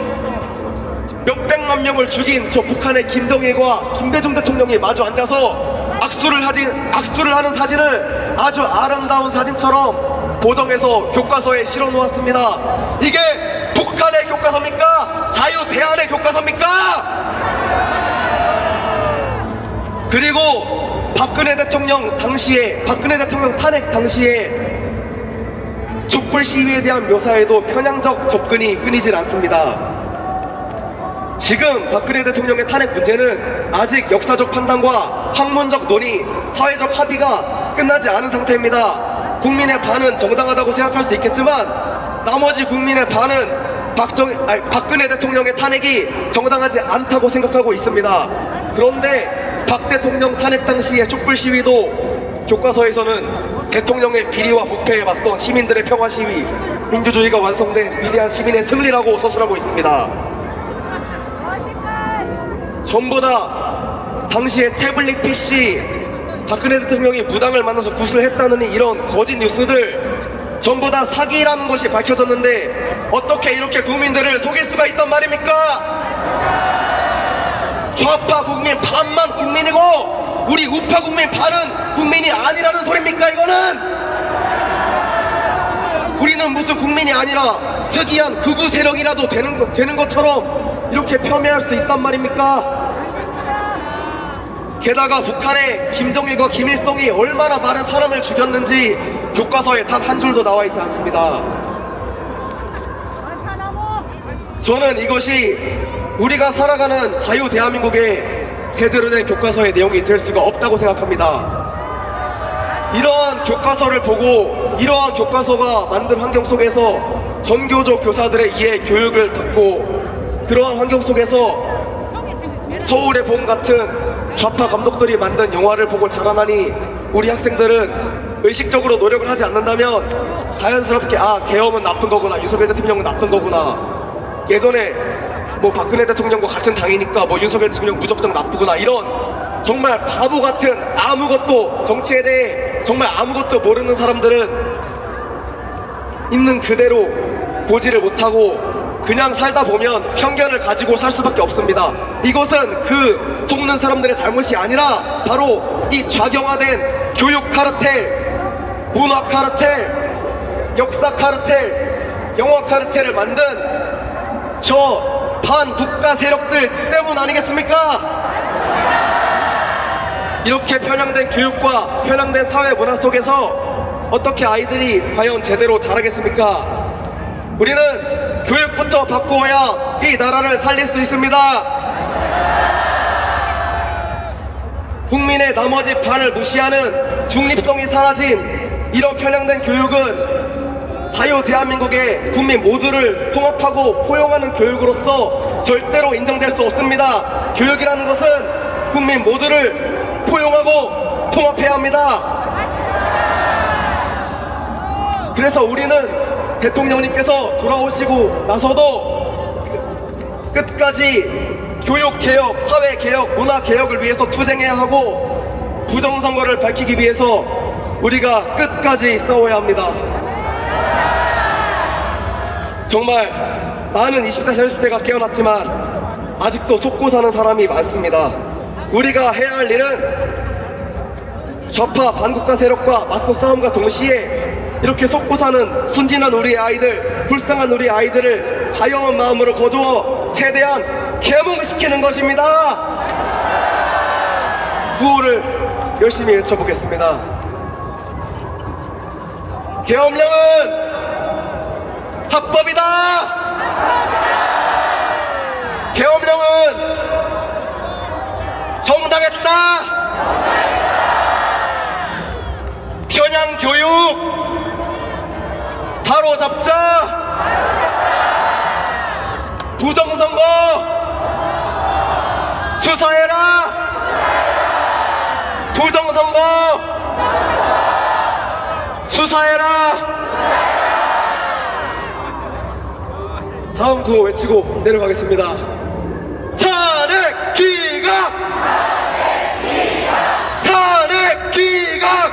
몇백만 명을 죽인 저 북한의 김정일과 김대중 대통령이 마주 앉아서 악수를 하는 사진을 아주 아름다운 사진처럼 보정해서 교과서에 실어 놓았습니다. 이게 북한의 교과서입니까? 자유대한의 교과서입니까? 그리고 박근혜 대통령 탄핵 당시에 촛불 시위에 대한 묘사에도 편향적 접근이 끊이질 않습니다. 지금 박근혜 대통령의 탄핵 문제는 아직 역사적 판단과 학문적 논의, 사회적 합의가 끝나지 않은 상태입니다. 국민의 반은 정당하다고 생각할 수 있겠지만 나머지 국민의 반은 박근혜 대통령의 탄핵이 정당하지 않다고 생각하고 있습니다. 그런데 박 대통령 탄핵 당시의 촛불 시위도 교과서에서는 대통령의 비리와 부패에 맞선 시민들의 평화 시위, 민주주의가 완성된 위대한 시민의 승리라고 서술하고 있습니다. 전부 다 당시에 태블릿 PC, 박근혜 대통령이 무당을 만나서 구슬했다느니 이런 거짓 뉴스들 전부 다 사기라는 것이 밝혀졌는데 어떻게 이렇게 국민들을 속일 수가 있단 말입니까? 좌파 국민 반만 국민이고 우리 우파 국민 반은 국민이 아니라는 소리입니까? 이거는 우리는 무슨 국민이 아니라 특이한 극우 세력이라도 되는 것처럼 이렇게 폄훼할 수 있단 말입니까? 게다가 북한의 김정일과 김일성이 얼마나 많은 사람을 죽였는지 교과서에 단 한 줄도 나와 있지 않습니다. 저는 이것이 우리가 살아가는 자유 대한민국의 제대로 된 교과서의 내용이 될 수가 없다고 생각합니다. 이러한 교과서를 보고 이러한 교과서가 만든 환경 속에서 전교조 교사들의 이해 교육을 받고 그러한 환경 속에서 서울의 봄 같은 좌파 감독들이 만든 영화를 보고 자라나니 우리 학생들은 의식적으로 노력을 하지 않는다면 자연스럽게 계엄은 나쁜 거구나, 윤석열 대통령은 나쁜 거구나, 예전에 뭐 박근혜 대통령과 같은 당이니까 뭐 윤석열 대통령 무조건 나쁘구나, 이런 정말 바보 같은 아무것도 정치에 대해 정말 아무것도 모르는 사람들은 있는 그대로 보지를 못하고 그냥 살다 보면 편견을 가지고 살 수밖에 없습니다. 이것은 그 속는 사람들의 잘못이 아니라 바로 이 좌경화된 교육 카르텔, 문화 카르텔, 역사 카르텔, 영화 카르텔을 만든 저 반국가 세력들 때문 아니겠습니까? 이렇게 편향된 교육과 편향된 사회 문화 속에서 어떻게 아이들이 과연 제대로 자라겠습니까? 우리는 교육부터 바꾸어야 이 나라를 살릴 수 있습니다. 국민의 나머지 반을 무시하는 중립성이 사라진 이런 편향된 교육은 자유 대한민국의 국민 모두를 통합하고 포용하는 교육으로서 절대로 인정될 수 없습니다. 교육이라는 것은 국민 모두를 포용하고 통합해야 합니다. 그래서 우리는 대통령님께서 돌아오시고 나서도 끝까지 교육개혁, 사회개혁, 문화개혁을 위해서 투쟁해야 하고 부정선거를 밝히기 위해서 우리가 끝까지 싸워야 합니다. 정말 많은 20대, 30대가 깨어났지만 아직도 속고 사는 사람이 많습니다. 우리가 해야 할 일은 좌파 반국가 세력과 맞서 싸움과 동시에 이렇게 속고 사는 순진한 우리 아이들, 불쌍한 우리 아이들을 가여운 마음으로 거두어 최대한 계몽시키는 것입니다. 구호를 열심히 외쳐보겠습니다. 계엄령은 합법이다! 계엄령은 정당했다! 편향 교육 바로 잡자! 부정선거 수사해라! 부정선거 수사해라! 다음 구호 외치고 내려가겠습니다. 탄핵 기각! 탄핵 기각!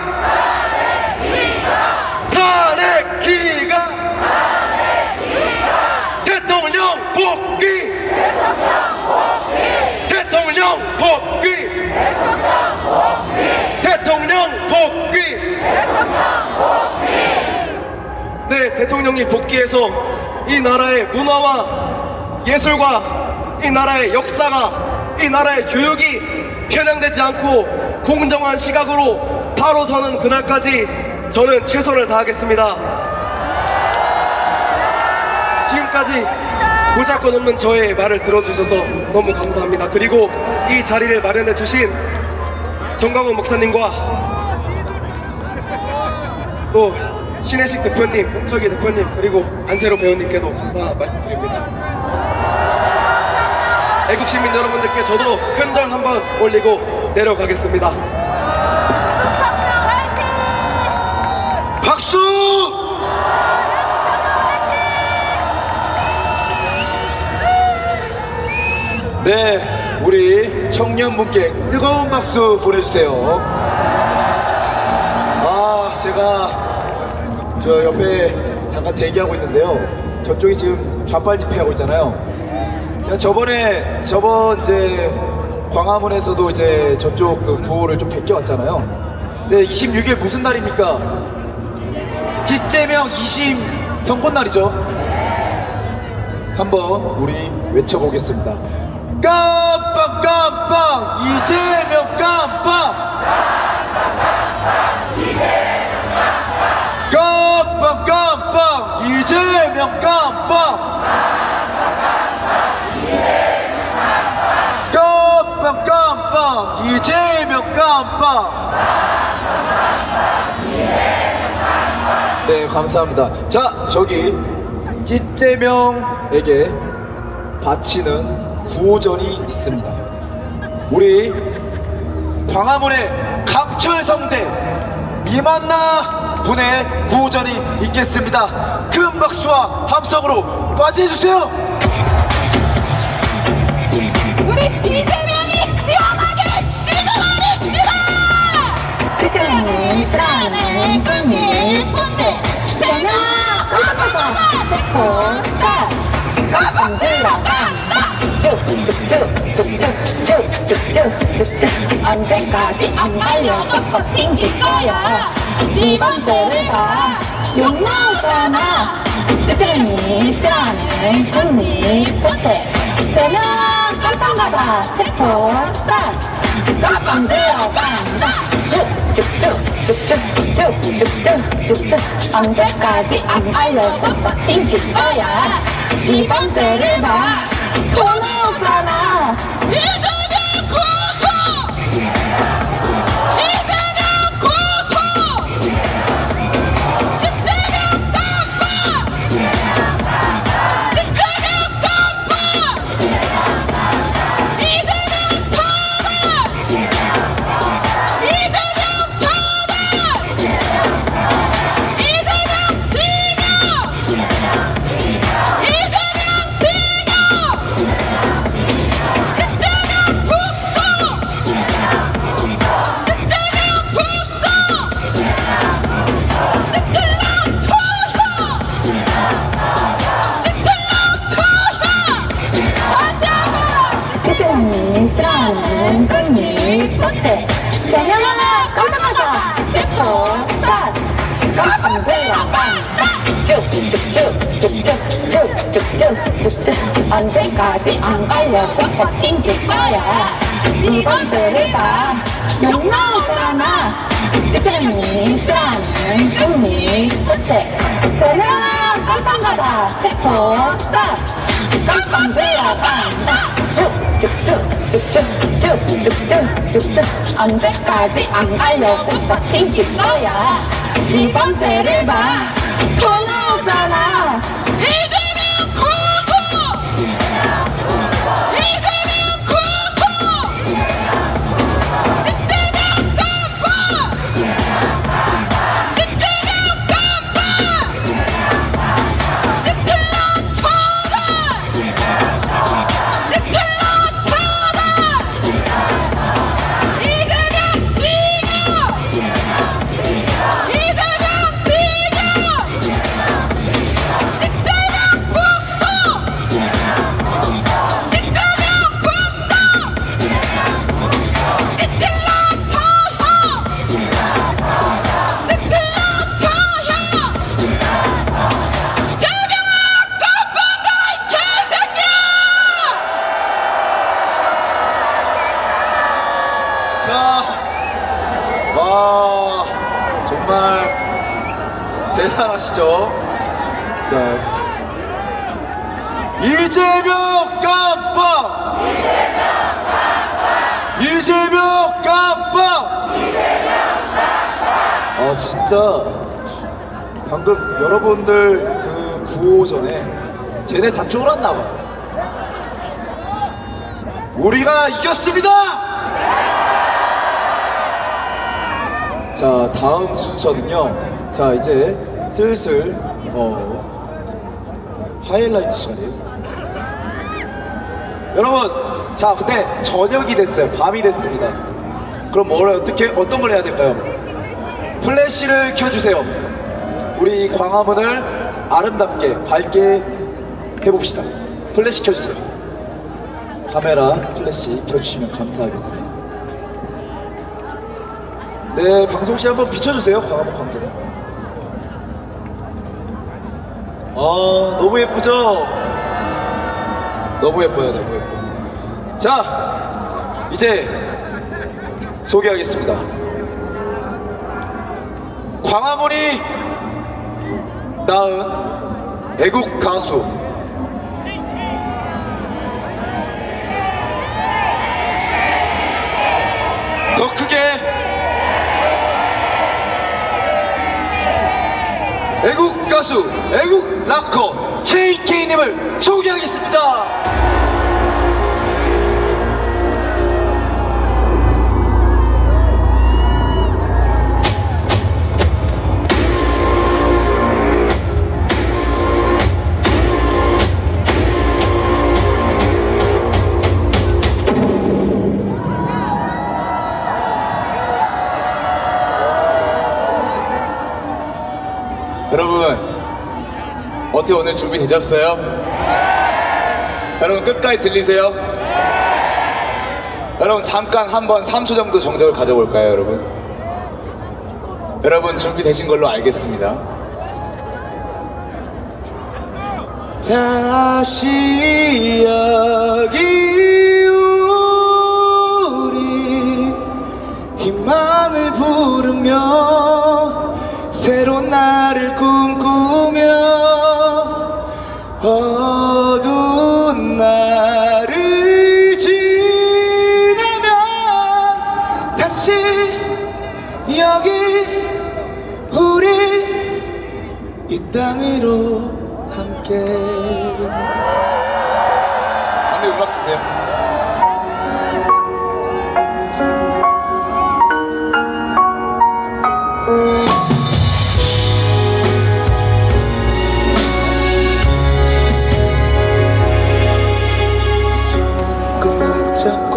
탄핵 기각! 대통령 복귀! 대통령 복귀! 대통령 복귀! 네, 대통령이 복귀해서 이 나라의 문화와 예술과 이 나라의 역사가, 이 나라의 교육이 편향되지 않고 공정한 시각으로 바로 서는 그날까지 저는 최선을 다하겠습니다. 지금까지 보잘것없는 저의 말을 들어주셔서 너무 감사합니다. 그리고 이 자리를 마련해 주신 정광훈 목사님과 또 신혜식 대표님, 홍철기 대표님, 그리고 안세로 배우님께도 감사 말씀드립니다. 애국시민 여러분들께 저도 큰절 한번 올리고 내려가겠습니다. 박수! 네, 우리 청년분께 뜨거운 박수 보내주세요. 제가 저 옆에 잠깐 대기하고 있는데요. 저쪽이 지금 좌빨 집회하고 있잖아요. 제가 저번 이제 광화문에서도 이제 저쪽 그 구호를 좀 베껴왔잖아요. 네, 26일 무슨 날입니까? 이재명 2심 선고날이죠. 한번 우리 외쳐보겠습니다. 깜빡 깜빡 이재명 깜빡 깜빡 깜빡 이재명 깜빡 깜빡 깜빡 이재명 깜빡. 네, 감사합니다. 자, 저기 찌재명에게 바치는 구호전이 있습니다. 우리 광화문의 강철성대 이만나 분의 구호전이 있겠습니다. 큰 박수와 함성으로 맞이해주세요. 우리 이재명이 시원하게 지도하립시다. 지금은 사는 꿈이 본데 이재명 가봐봐 세포스타 가방 들어간다. 쭉쭉쭉쭉쭉쭉쭉쭉 언제까지 안 가려고 버틴 거야. 네 번째를 봐 욕 나오잖아. 이재명이 싫어하는 꿈이 본데 이재명 가방 가봐 세포스타 가방 들어간다. 쭉쭉쭉쭉쭉쭉쭉쭉 언제까지 안 가려고 버틴 거야. 이 번째를 봐 또 나오잖아. 이재명 고소! 이재명 고소! 싫어하는 꽃잎 호텔 세명 하나 깜빡하자 제포 스타트 깜빡 쭉쭉쭉쭉쭉쭉쭉쭉쭉쭉 언제까지 안 가려고 버틴길 거야 이번 들을 봐 욕 나오잖아 찌찌미 싫어하는 꽃잎 호텔 세명 하나 깜빡하자 제포 스타트 깜빡 들어간다 쭉쭉쭉쭉쭉쭉쭉쭉 언제까지 안 가려고 버틴길 거야 이번 때를 봐 터나오잖아 이재명 고소 이재명 고소 이재명 깜빡 이재명 깜빡 이틀러 터다 이틀러 터다 이재명 지겨 이재명 지겨 이재명 복수 이재명 복수 이틀러 터혀 이틀러 터혀 이재명아 깜빡아 이 개새끼야 자, 와, 정말 대단하시죠? 자, 이재명 깜빡! 이재명 깜빡! 아, 진짜, 방금 여러분들 그 구호 전에 쟤네 다 쫄았나봐. 우리가 이겼습니다! 자, 다음 순서는요. 자, 이제 슬슬 하이라이트 시간이에요. 여러분, 자, 근데 저녁이 됐어요. 밤이 됐습니다. 그럼 어떤 걸 해야 될까요? 플래시를 켜주세요. 우리 광화문을 아름답게 밝게 해봅시다. 플래시 켜주세요. 카메라 플래시 켜주시면 감사하겠습니다. 네, 방송시 한번 비춰주세요. 광화문 광장. 너무 예쁘죠? 너무 예뻐요, 너무 예뻐요. 자, 이제 소개하겠습니다. 광화문이 낳은 애국 가수 더 크게 애국 가수, 애국 락커 JK님을 소개하겠습니다. 여러분, 어떻게 오늘 준비되셨어요? 여러분 끝까지 들리세요? 여러분 잠깐 한번 3초 정도 정적을 가져볼까요, 여러분? 여러분 준비되신 걸로 알겠습니다. 다시 여기 우리 희망을 부르며 새로운 날을 꿈꾸며 어두운 날을 지나면 다시 여기 우리 이 땅으로 함께. 안돼 음악 주세요. 잡고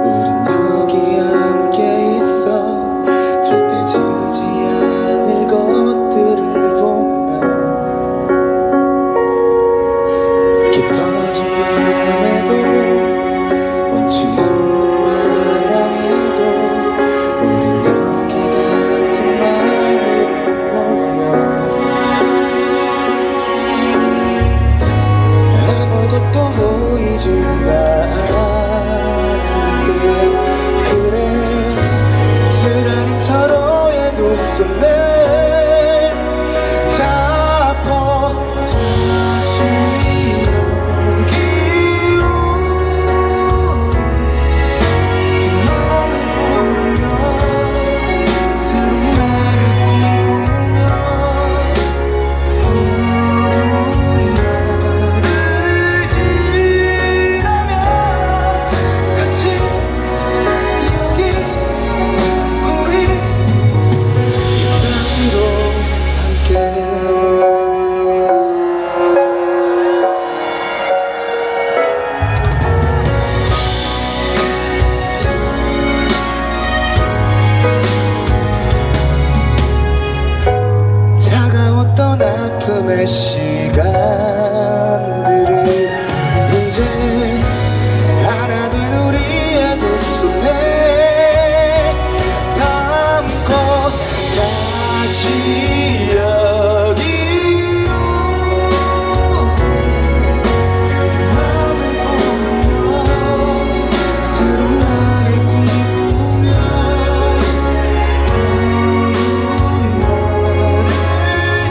우린 여기 함께 있어 절대 지지 않을 것들을 보며 깊어진 밤에도 원치 않는 말 아니도 우린 여기 같은 마음으로 모여 아무것도 보이지가 그래 쓰라린 서로의 두 손을 잡고 다시 여기로 희망을 보며 새로운 날을 꿈꾸며 어두운 날을 지나면 다시 여기 우리 이 땅으로 함께. 차가웠던 아픔의 시간들을 이제 하나 된 우리의 두 손에 담고 다시 여기로 희망을 보며 새로운 날을 꿈꾸며 어두운 날을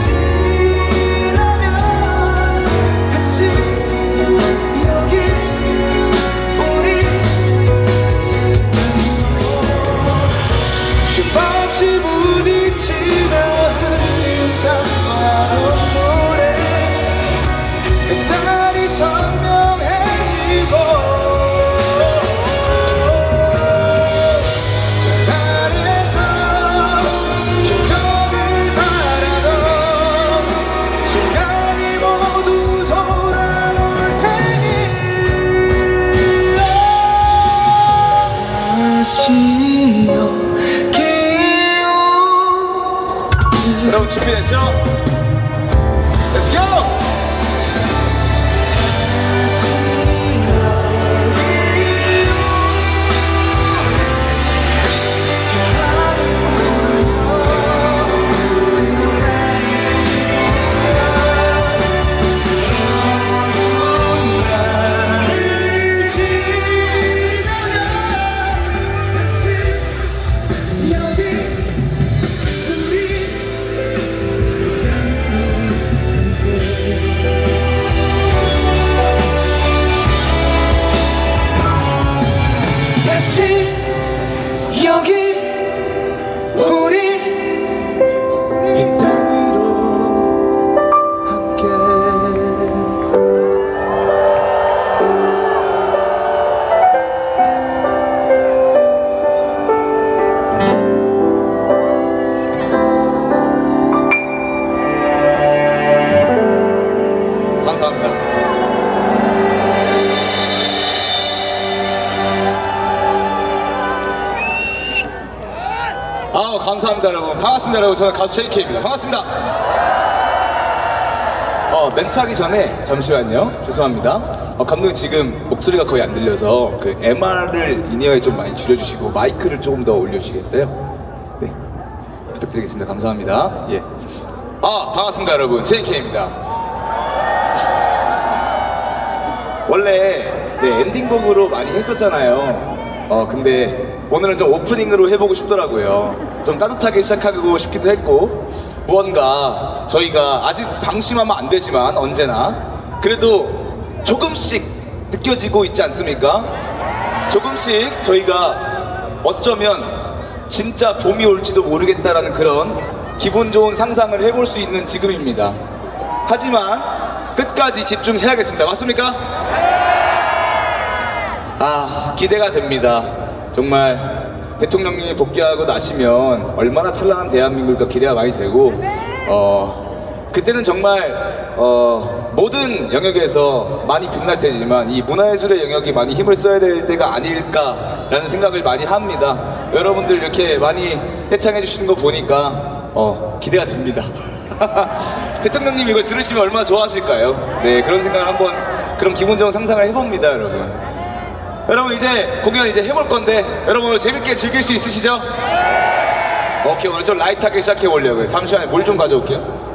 지나면 다시 여기 우리 쉼없이 부딪히며 흘리는 땀과 눈물에 햇살이 선명해지고 찬란했던 기적을 바라던 순간이 모두 돌아올 테니 다시 여기요. 여러분 준비됐죠? Let's go! 여기 우리 이 땅으로 함께. 감사합니다. 감사합니다 여러분. 반갑습니다 여러분. 저는 가수 JK입니다. 반갑습니다. 멘트 하기 전에 잠시만요. 죄송합니다. 감독님 지금 목소리가 거의 안 들려서 그 MR을 인이어에 좀 많이 줄여주시고 마이크를 조금 더 올려주시겠어요? 네, 부탁드리겠습니다. 감사합니다. 예. 반갑습니다 여러분. JK입니다. 원래 엔딩곡으로 많이 했었잖아요. 근데 오늘은 좀 오프닝으로 해보고 싶더라고요. 좀 따뜻하게 시작하고 싶기도 했고, 무언가 저희가 아직 방심하면 안 되지만 언제나 그래도 조금씩 느껴지고 있지 않습니까? 조금씩 저희가 어쩌면 진짜 봄이 올지도 모르겠다라는 그런 기분 좋은 상상을 해볼 수 있는 지금입니다. 하지만 끝까지 집중해야겠습니다. 맞습니까? 기대가 됩니다. 정말 대통령님이 복귀하고 나시면 얼마나 찬란한 대한민국일까 기대가 많이 되고 그때는 정말 모든 영역에서 많이 빛날 때지만 이 문화예술의 영역이 많이 힘을 써야 될 때가 아닐까라는 생각을 많이 합니다. 여러분들 이렇게 많이 해창해 주시는 거 보니까 기대가 됩니다. 대통령님 이걸 들으시면 얼마나 좋아하실까요? 네, 그런 생각을 한번 그런 기본적인 상상을 해봅니다, 여러분. 여러분 이제 공연 이제 해볼 건데 여러분 오늘 재밌게 즐길 수 있으시죠? 오케이, 오늘 좀 라이트하게 시작해 보려고요. 잠시만요, 물 좀 가져올게요.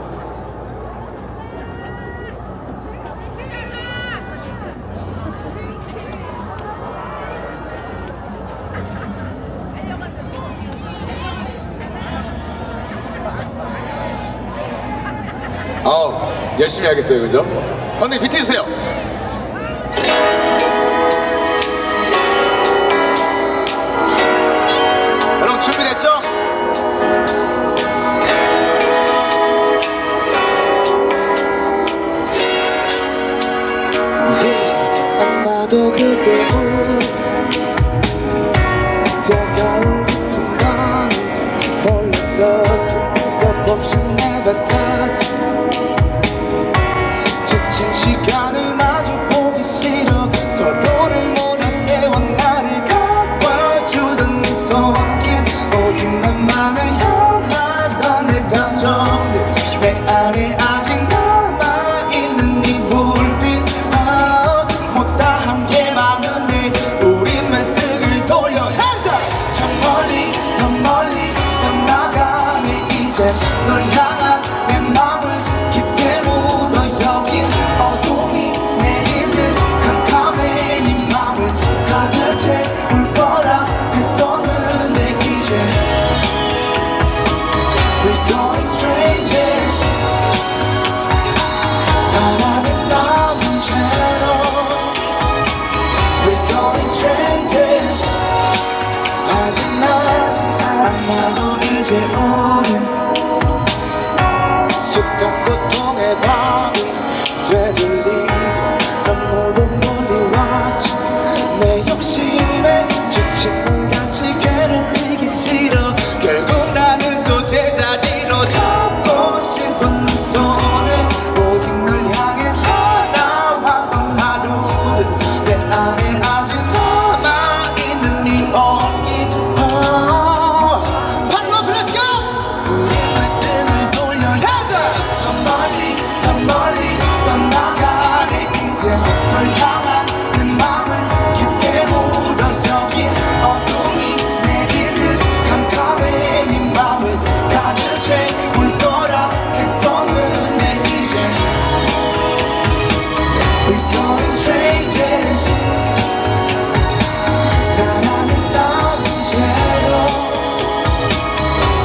열심히 하겠어요, 그죠? 근데 비트 주세요. 여러분 준비됐죠? 아마도 그대로 다가올 건 몰랐어. 값없이 내뱉었지. 지친 시간을 마주 보기 싫어. 서로를 몰아세워 나를 가꿔주던 네 손길, 오직 나만을 향하던 내 감정들, 내 안에 아직 남아있는 네 불빛. 못다한 게 많은데 우린 왜 등을 돌려. Hands up! 저 멀리 더 멀리 떠나가네. 이제 널 향한 내 마음을 깊게 묻어. 여긴 어둠이 내리는 캄캄해. 네 맘을 가득 채울 거라 했었는데 이제 We're going strangers. 사랑에 남은 채로 We're going strangers. 아직 아마도 이제 우린 숱한 고통의 밤을 되돌리고 난 모두 멀리 왔지. 내 욕심에 지친 널 다시 괴롭히기 싫어. 결국 나는 또 제자리로 잡고 싶은 네 손을, 오직 널 향해 살아왔던 하루들, 내 안에 아직 남아있는 네 온기. Party up, let's go! 우린 왜 등을 돌려. Hands up! 저 멀리 더 멀리 떠나가네. 이제 널 향한 내 맘을 깊게 묻어. 여긴 어둠이 내리는 캄캄해. 네 맘을 가득 채울 거라 했었는데 이제 We're going strangers. 사랑은 남은 채로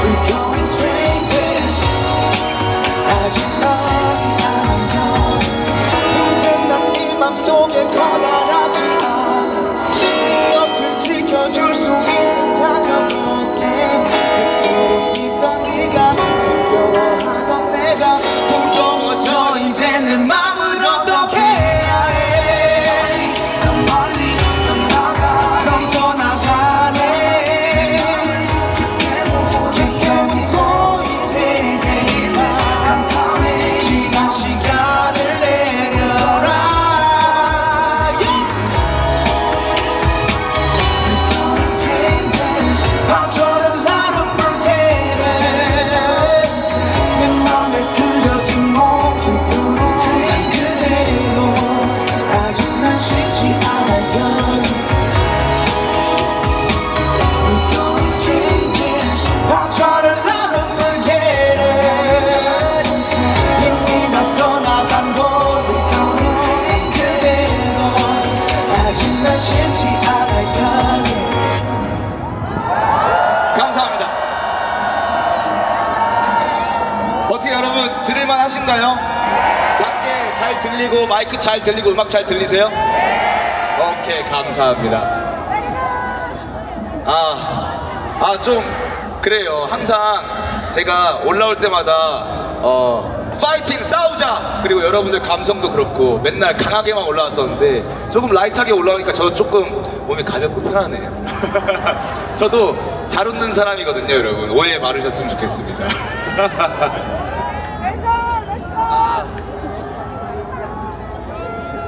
We're going strangers. 아직 너지 않아. 이젠 난 네 맘속에 커다랗지 않아. 네 옆을 지켜줄 수 있는 자격 없게. 그토록 믿던 네가 지겨워하던 내가 부러워져. 이제 내 맘을 어떻게 해야 해. 난 멀리 떠나가 넌 떠나가네. 깊게 묻고 이제 내일은 깜깜해. 지난 시간을 내려라. We're going strangers. I tried a lot to forget it. 내 맘에 그려진 모든 난 그대로 아직 난 쉽지 않아요. We're going strangers. I tried a lot to forget it. 이미 나 떠나간 곳에 난 그대로 아직 난 쉽지 않아요. 감사합니다. 어떻게 여러분 들을만 하신가요? 밖에 잘 들리고 마이크 잘 들리고 음악 잘 들리세요? 오케이, 감사합니다. 좀 그래요. 항상 제가 올라올 때마다 파이팅 싸우자. 그리고 여러분들 감성도 그렇고 맨날 강하게만 올라왔었는데 조금 라이트하게 올라오니까 저 조금 몸이 가볍고 편하네요. 저도 잘 웃는 사람이거든요, 여러분. 오해 말으셨으면 좋겠습니다.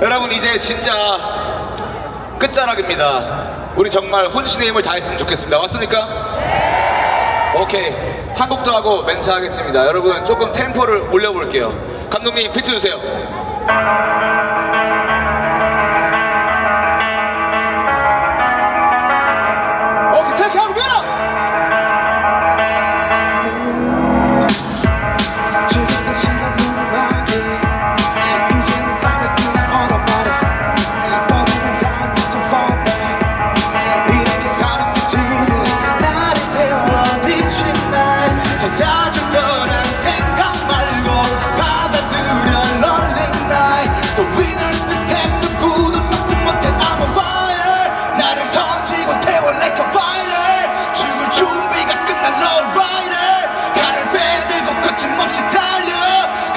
여러분 이제 진짜 끝자락입니다. 우리 정말 혼신의 힘을 다했으면 좋겠습니다. 맞습니까? 오케이, 한 곡 더 하고 멘트 하겠습니다. 여러분 조금 템포를 올려볼게요. 감독님 비트 주세요. 오케이, take out winner. 지금도 시간은 나게 이제는 달래 그냥 얼어버려 버리는 다음 좀 fall back 이렇게 사는 거지 나를 세워 비친 날 찾아줄 거란 생각 말고 받아들여 lonely night The winner's been stamped 누구도 막지 못해 I'm on fire 나를 던지고 태워 like a fighter 죽을 준비가 끝난 lowrider 칼을 빼들고 거침없이 달려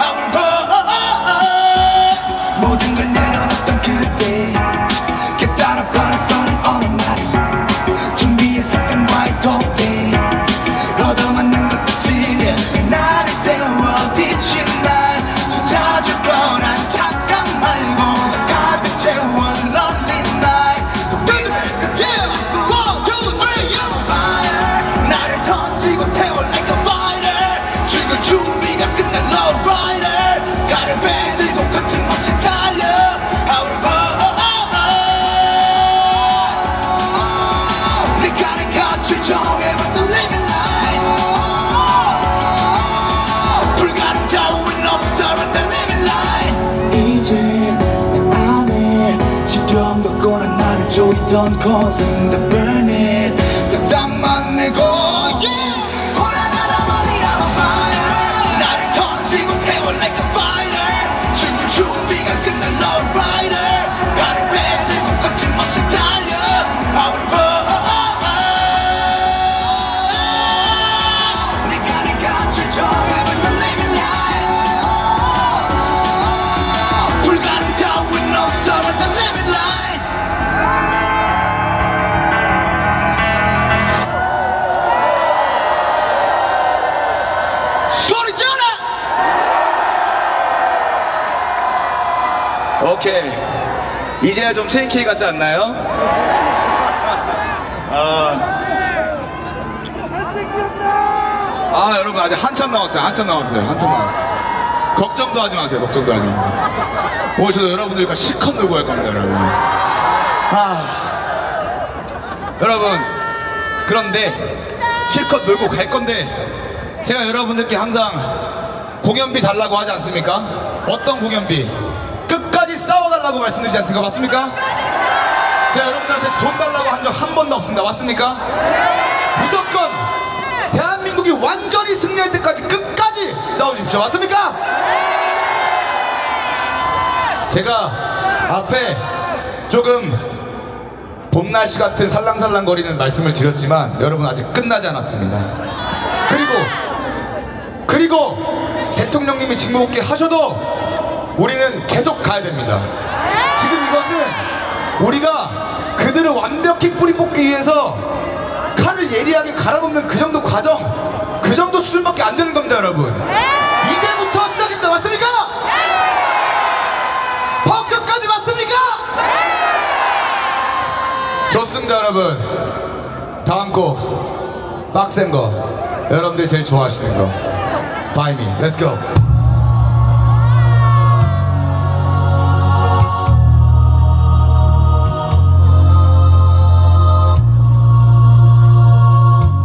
I will burn 모든 걸 내려놨던 그때 깨달아 버렸어는 어느 날 준비해 세상과의 도배 얻어맞는 것도 질려 나를 세워 비친 날 찾아줄 거란 착각 말고 가득 채워 lonely night Yeah! 1, 2, 3, yeah! Fire 나를 던지고 태워 like a fighter 죽을 준비가 끝난 lowrider 칼을 빼들고 거침없이 달려 I will burn 네가 내 곁을 정해본 the living line 불가능 자우는 없어 the living line 이제 내 안에 지겨움과 고난 나를 조이던 calling the burn it 그 땀만 내고 yeah 오라가라 멀리 I'm on fire 나를 던지고 태워 like a fighter 죽을 준비가 끝난 lowrider 칼을 빼들고 거침없이 달려 I will burn 네가 내 곁을 정해본 the living line 불가능 자우는 없어 the living line 소리 질러! 오케이, 이제야 좀 체인케이 같지 않나요? 여러분 아직 한참 남았어요. 한참 남았어요. 걱정도 하지 마세요. 오늘 저도 여러분들과 실컷 놀고 갈 겁니다, 여러분. 여러분, 그런데 실컷 놀고 갈 건데 제가 여러분들께 항상 공연비 달라고 하지 않습니까? 어떤 공연비? 끝까지 싸워달라고 말씀드리지 않습니까? 맞습니까? 제가 여러분들한테 돈 달라고 한 적 한 번도 없습니다. 맞습니까? 무조건 대한민국이 완전히 승리할 때까지 끝까지 싸우십시오. 맞습니까? 제가 앞에 조금 봄 날씨 같은 살랑살랑거리는 말씀을 드렸지만 여러분 아직 끝나지 않았습니다. 그리고 대통령님이 직무 복귀 하셔도 우리는 계속 가야 됩니다. 지금 이것은 우리가 그들을 완벽히 뿌리 뽑기 위해서 칼을 예리하게 갈아놓는 그 정도 과정, 그 정도 수준밖에 안 되는 겁니다, 여러분. 이제부터 시작입니다. 맞습니까? 더 끝까지 맞습니까? 좋습니다, 여러분. 다음 곡 빡센 거, 여러분들이 제일 좋아하시는 거 Buy Me. Let's go.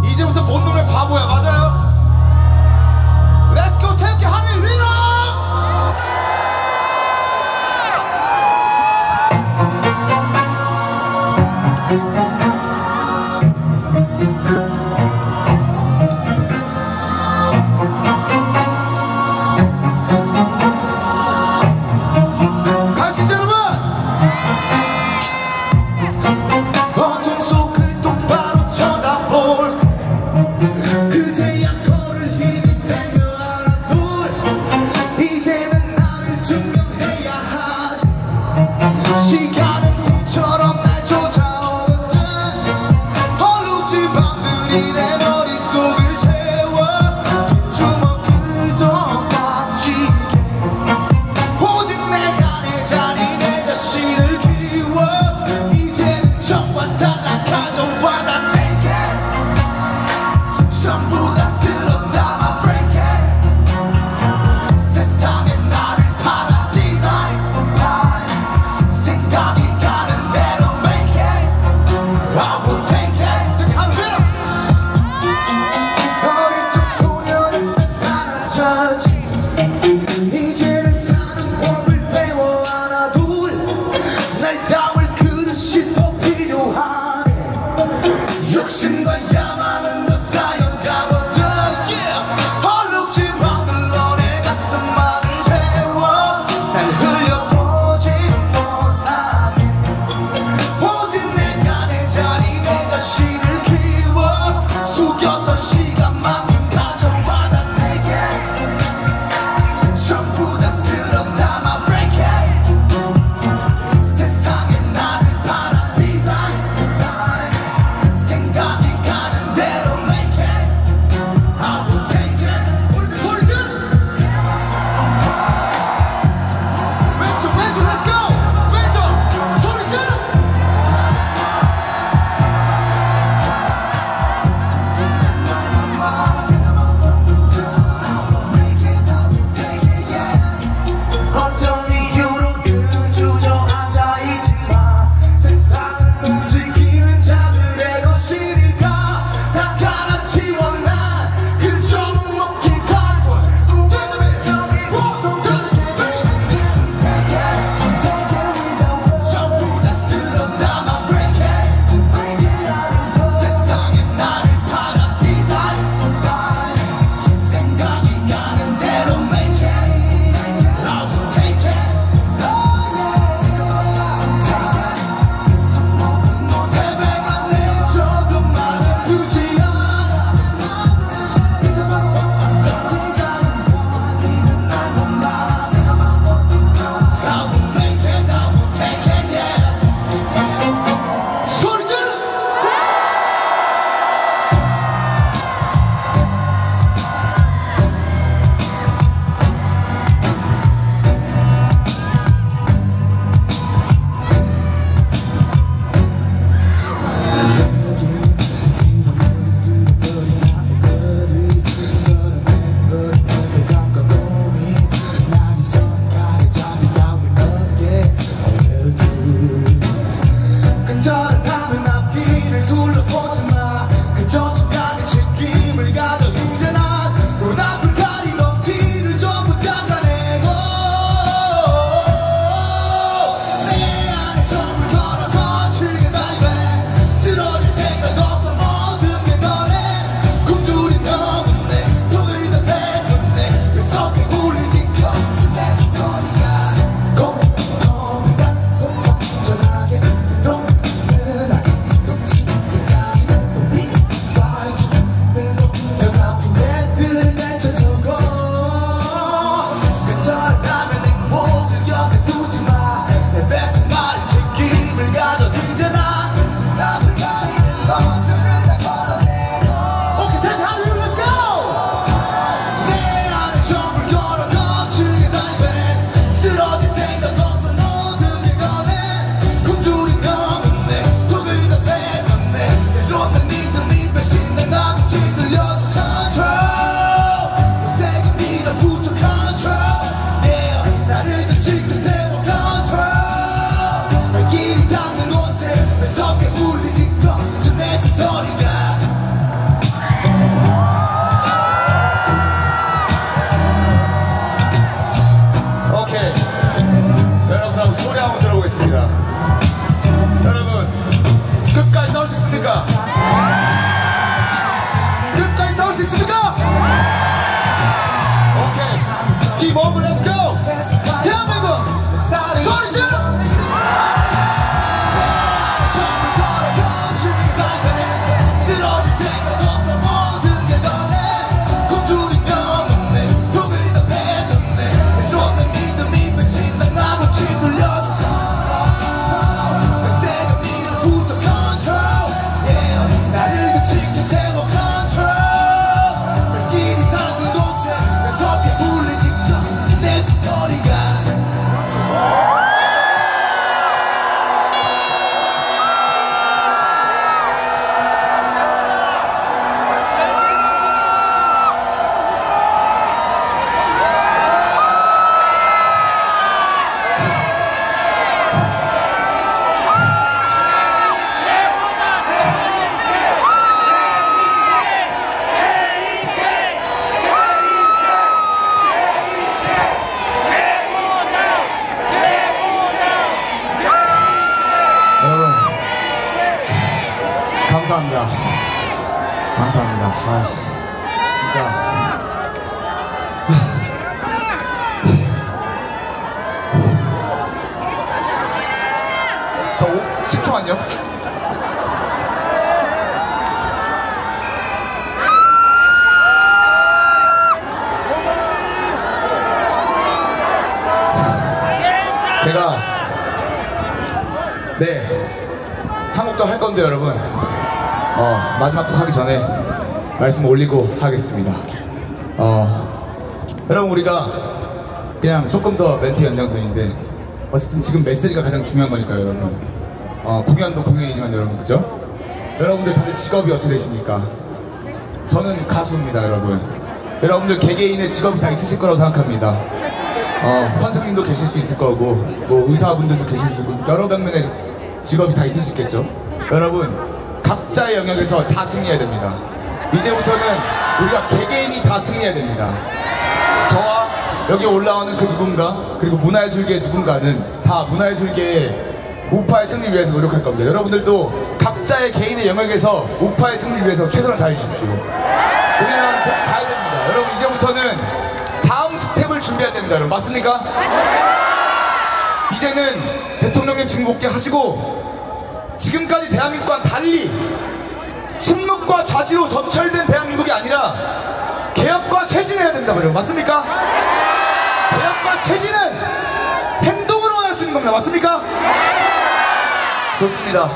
이제부터 못 놀면 바보야. 맞아요? Let's go take it 할렐루야. 감사합니다. 감사합니다. 아, 진짜. 저 10초만요. 제가 네 한 곡 더 할 건데 여러분 마지막 곡 하기 전에 말씀 올리고 하겠습니다. 여러분 우리가 그냥 조금 더 멘트 연장선인데 어쨌든 지금 메시지가 가장 중요한 거니까요 여러분. 공연도 공연이지만 여러분 그죠? 여러분들 다들 직업이 어떻게 되십니까? 저는 가수입니다 여러분. 여러분들 개개인의 직업이 다 있으실 거라고 생각합니다. 선생님도 계실 수 있을 거고 뭐 의사분들도 계실 수 있고 여러 방면의 직업이 다 있을 수 있겠죠. 여러분 각자의 영역에서 다 승리해야 됩니다. 이제부터는 우리가 개개인이 다 승리해야 됩니다. 저와 여기 올라오는 그 누군가 그리고 문화예술계의 누군가는 다 문화예술계의 우파의 승리 위해서 노력할 겁니다. 여러분들도 각자의 개인의 영역에서 우파의 승리를 위해서 최선을 다해주십시오. 우리나라는 그렇게 가야 됩니다. 여러분 이제부터는 다음 스텝을 준비해야 됩니다. 여러분 맞습니까? 이제는 대통령님 직무복귀 하시고 지금까지 대한민국과는 달리 침묵과 좌시로 점철된 대한민국이 아니라 개혁과 쇄신해야 된다 말이에요. 맞습니까? 개혁과 쇄신은 행동으로만 할 수 있는 겁니다. 맞습니까? 좋습니다.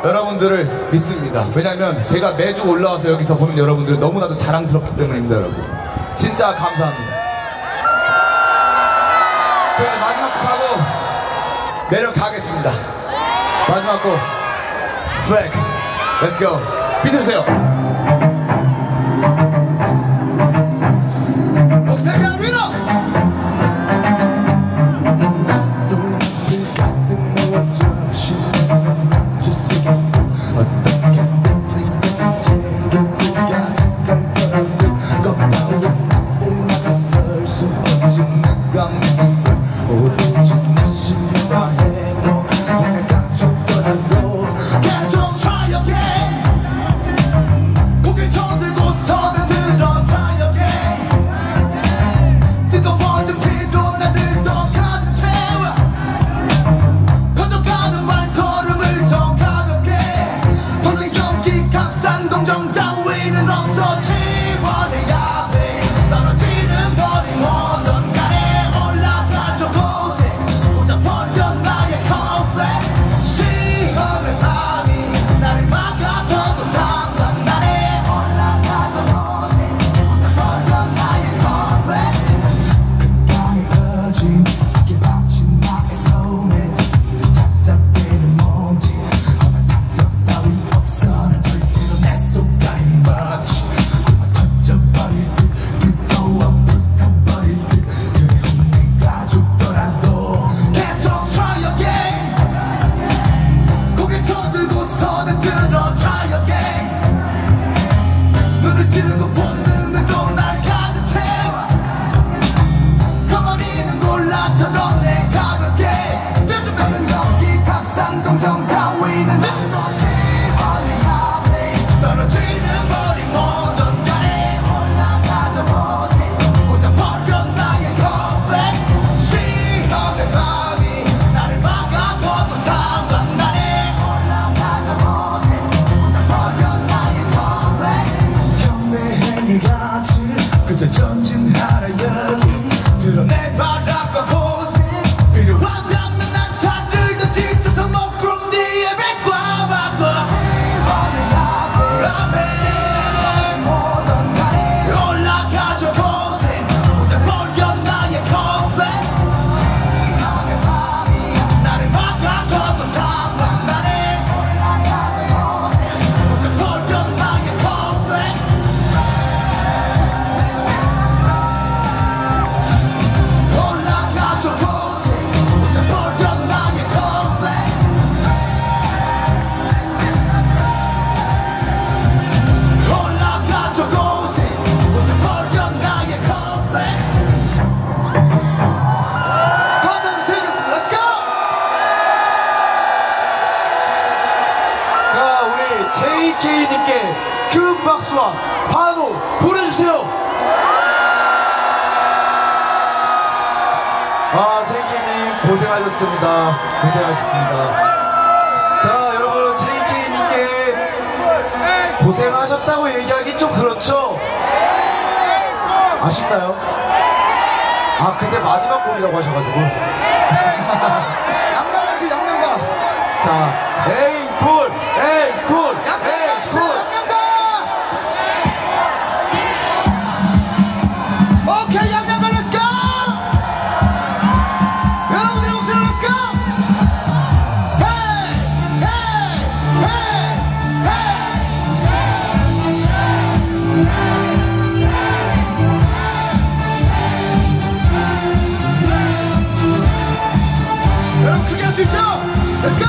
여러분들을 믿습니다. 왜냐면 제가 매주 올라와서 여기서 보는 여러분들 너무나도 자랑스럽기 때문입니다. 여러분 진짜 감사합니다. 저희 마지막 곡 하고 내려가겠습니다. 마지막 곡 Flag Let's go. 비트주세요. 목소리가 위로. 놀람들 가득 모아져 신나는 주스게 어떻게든 내 것을 챙겨들까지 깔끔한 껍다운 나를 막아설 수 없지 내가 믿는 걸 오로지 내 신과 행동 내가 죽더라도 계속 try again 고개 저들고서는 들어 try again 뜨거워진 피로 나를 더 가득 채워 큰 박수와 환호 보내주세요. 아, JK님 고생하셨습니다. 고생하셨습니다. 자, 여러분, JK님께 고생하셨다고 얘기하기 좀 그렇죠? 아쉽나요? 아, 근데 마지막 곡이라고 하셔가지고. 양념가지, 양념가. 자, 에이콜, 에이콜, 에이콜. 오케이, 양념가, let's go! 여러분들의 목소리, let's go! Hey, hey, hey, hey! 여러분 크게 할 수 있죠? Let's go!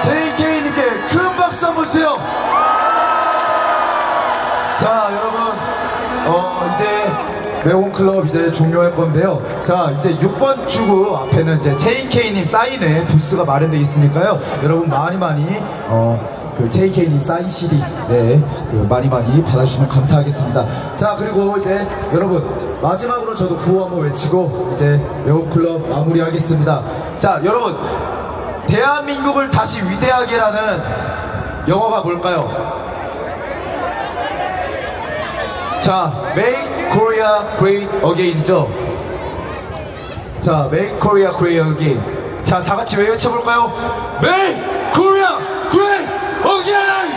JK님께 큰 박수 한번 주세요. 자, 여러분, 이제 매운클럽 이제 종료할 건데요. 자, 이제 6번 출구 앞에는 이제 JK님 사인회 부스가 마련되어 있으니까요. 여러분 많이 그 JK님 사인 CD 그 많이 받아주시면 감사하겠습니다. 자, 그리고 이제 여러분 마지막으로 저도 구호 한번 외치고 이제 매운클럽 마무리하겠습니다. 자, 여러분, 대한민국을 다시 위대하게라는 영어가 뭘까요? 자, Make Korea Great Again이죠. 자, Make Korea Great Again. 자, 다 같이 외쳐볼까요? Make Korea Great Again!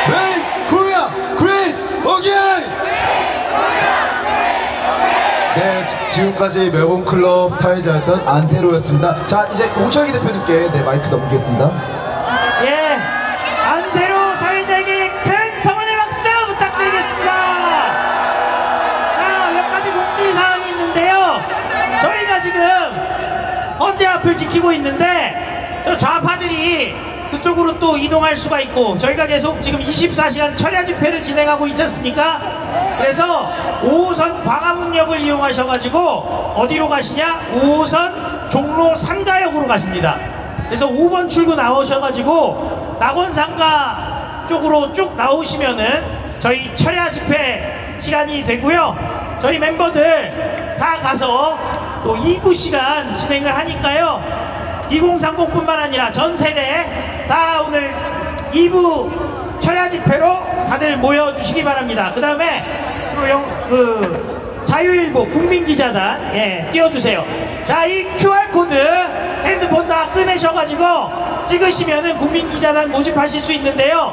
Make Korea Great Again! 네, 지금까지 멜본클럽 사회자였던 안세로였습니다. 자, 이제 홍철기 대표님께 마이크 넘기겠습니다. 예, 안세로 사회자에게 큰 성원의 박수 부탁드리겠습니다. 자, 몇 가지 공지사항이 있는데요. 저희가 지금 헌재 앞을 지키고 있는데 저 좌파들이 그쪽으로 또 이동할 수가 있고, 저희가 계속 지금 24시간 철야 집회를 진행하고 있지 않습니까? 그래서 5호선 광화문역을 이용하셔가지고 어디로 가시냐? 5호선 종로 3가역으로 가십니다. 그래서 5번 출구 나오셔가지고 낙원상가 앞쪽으로 쭉 나오시면은 저희 철야 집회 시간이 되고요. 저희 멤버들 다 가서 또 2부 시간 진행을 하니까요. 2030뿐만 아니라 전 세대 다 오늘 2부 철야 집회로 다들 모여주시기 바랍니다. 그 다음에 자유일보 국민기자단 띄워주세요. 자, 이 QR코드 핸드폰 다 꺼내셔가지고 찍으시면은 국민기자단 모집하실 수 있는데요.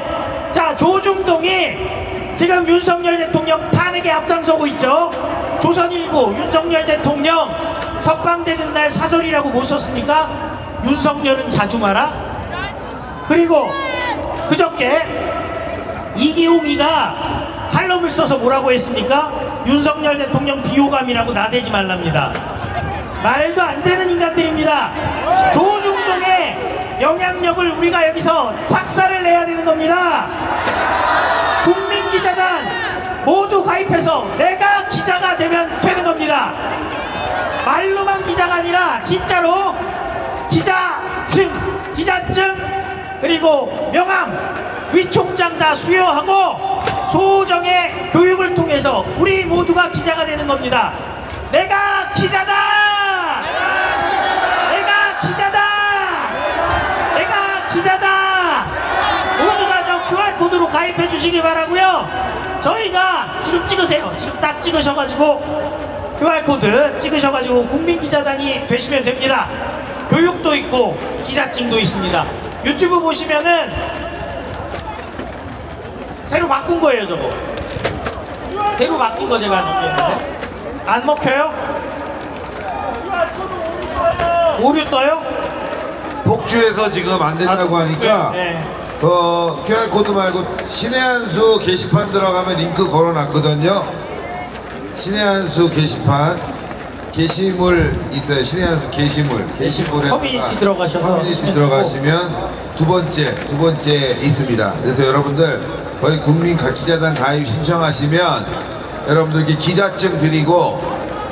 자, 조중동이 지금 윤석열 대통령 탄핵에 앞장서고 있죠. 조선일보 윤석열 대통령 석방되는 날 사설이라고 못 썼습니까? 윤석열은 자주 마라. 그리고 그저께 이기홍이가 칼럼을 써서 뭐라고 했습니까? 윤석열 대통령 비호감이라고 나대지 말랍니다. 말도 안 되는 인간들입니다. 조중동의 영향력을 우리가 여기서 착사를 내야 되는 겁니다. 국민기자단 모두 가입해서 내가 기자가 되면 되는 겁니다. 말로만 기자가 아니라 진짜로 기자증 그리고 명함 위촉장 다 수여하고 소정의 교육을 통해서 우리 모두가 기자가 되는 겁니다. 내가 기자다! 내가 기자다! 내가 기자다! 모두가 저 QR코드로 가입해 주시기 바라고요. 저희가 지금 찍으세요. 지금 딱 찍으셔가지고 QR코드 찍으셔가지고 국민기자단이 되시면 됩니다. 교육도 있고 기자증도 있습니다. 유튜브 보시면은 새로 바꾼 거예요, 저거. 새로 바꾼 거 제가 넘겼는데. 안 먹혀요? 오류 떠요? 폭주해서 지금 안 된다고 하니까 QR코드 말고 신의 한수 게시판 들어가면 링크 걸어놨거든요. 신의 한수 게시판 게시물 있어요. 신의 한수 게시물에 커뮤니티 들어가셔서 커뮤니티 들어가시면 두 번째 있습니다. 그래서 여러분들 거의 국민 기자단 가입 신청하시면 여러분들께 기자증 드리고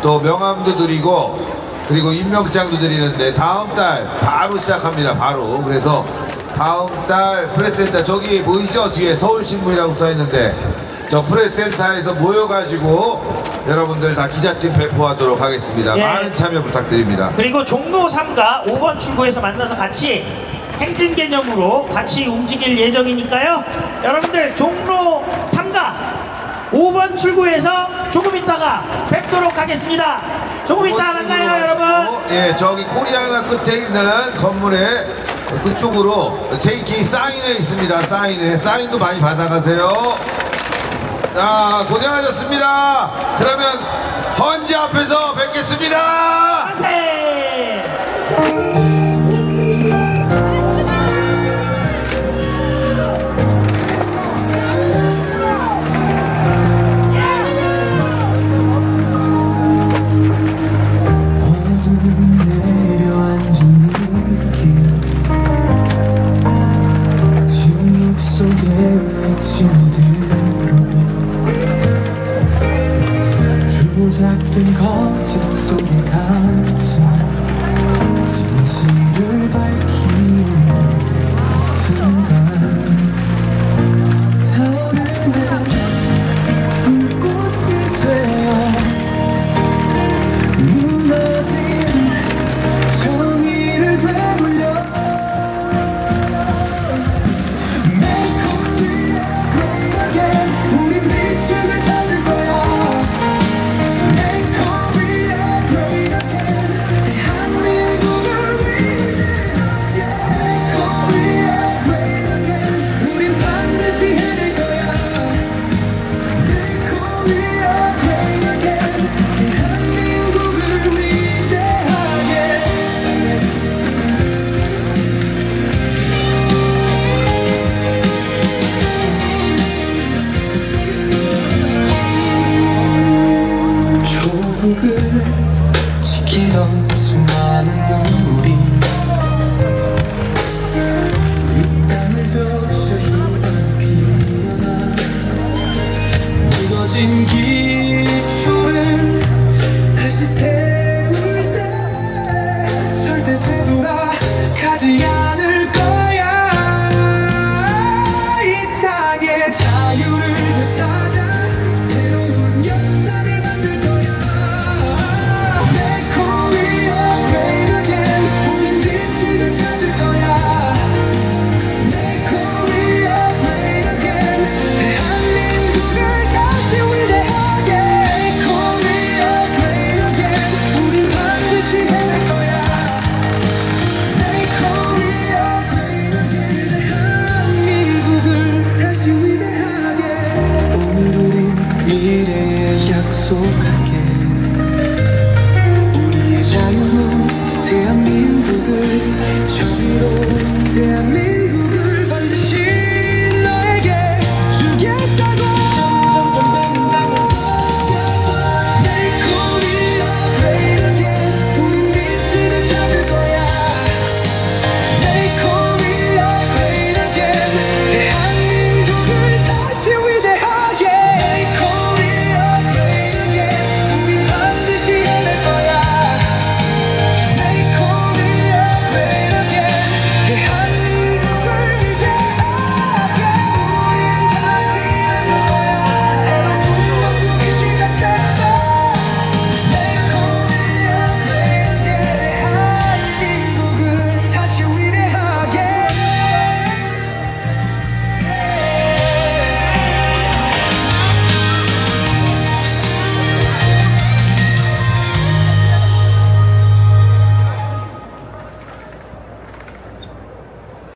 또 명함도 드리고 그리고 임명장도 드리는데 다음 달 바로 시작합니다. 바로. 그래서 다음 달 프레스센터 저기 보이죠? 뒤에 서울신문이라고 써있는데 저 프레스센터에서 모여가지고 여러분들 다 기자증 배포하도록 하겠습니다. 많은 참여 부탁드립니다. 그리고 종로 3가 5번 출구에서 만나서 같이 행진 개념으로 같이 움직일 예정이니까요. 여러분들 종로 3가 5번 출구에서 조금 있다가 뵙도록 하겠습니다. 조금 있다가 만나요, 여러분. 예, 저기 코리아나 끝에 있는 건물에 그쪽으로 JK 사인회 있습니다. 사인도 많이 받아가세요. 자, 고생하셨습니다. 그러면 헌재 앞에서 뵙겠습니다. 만세!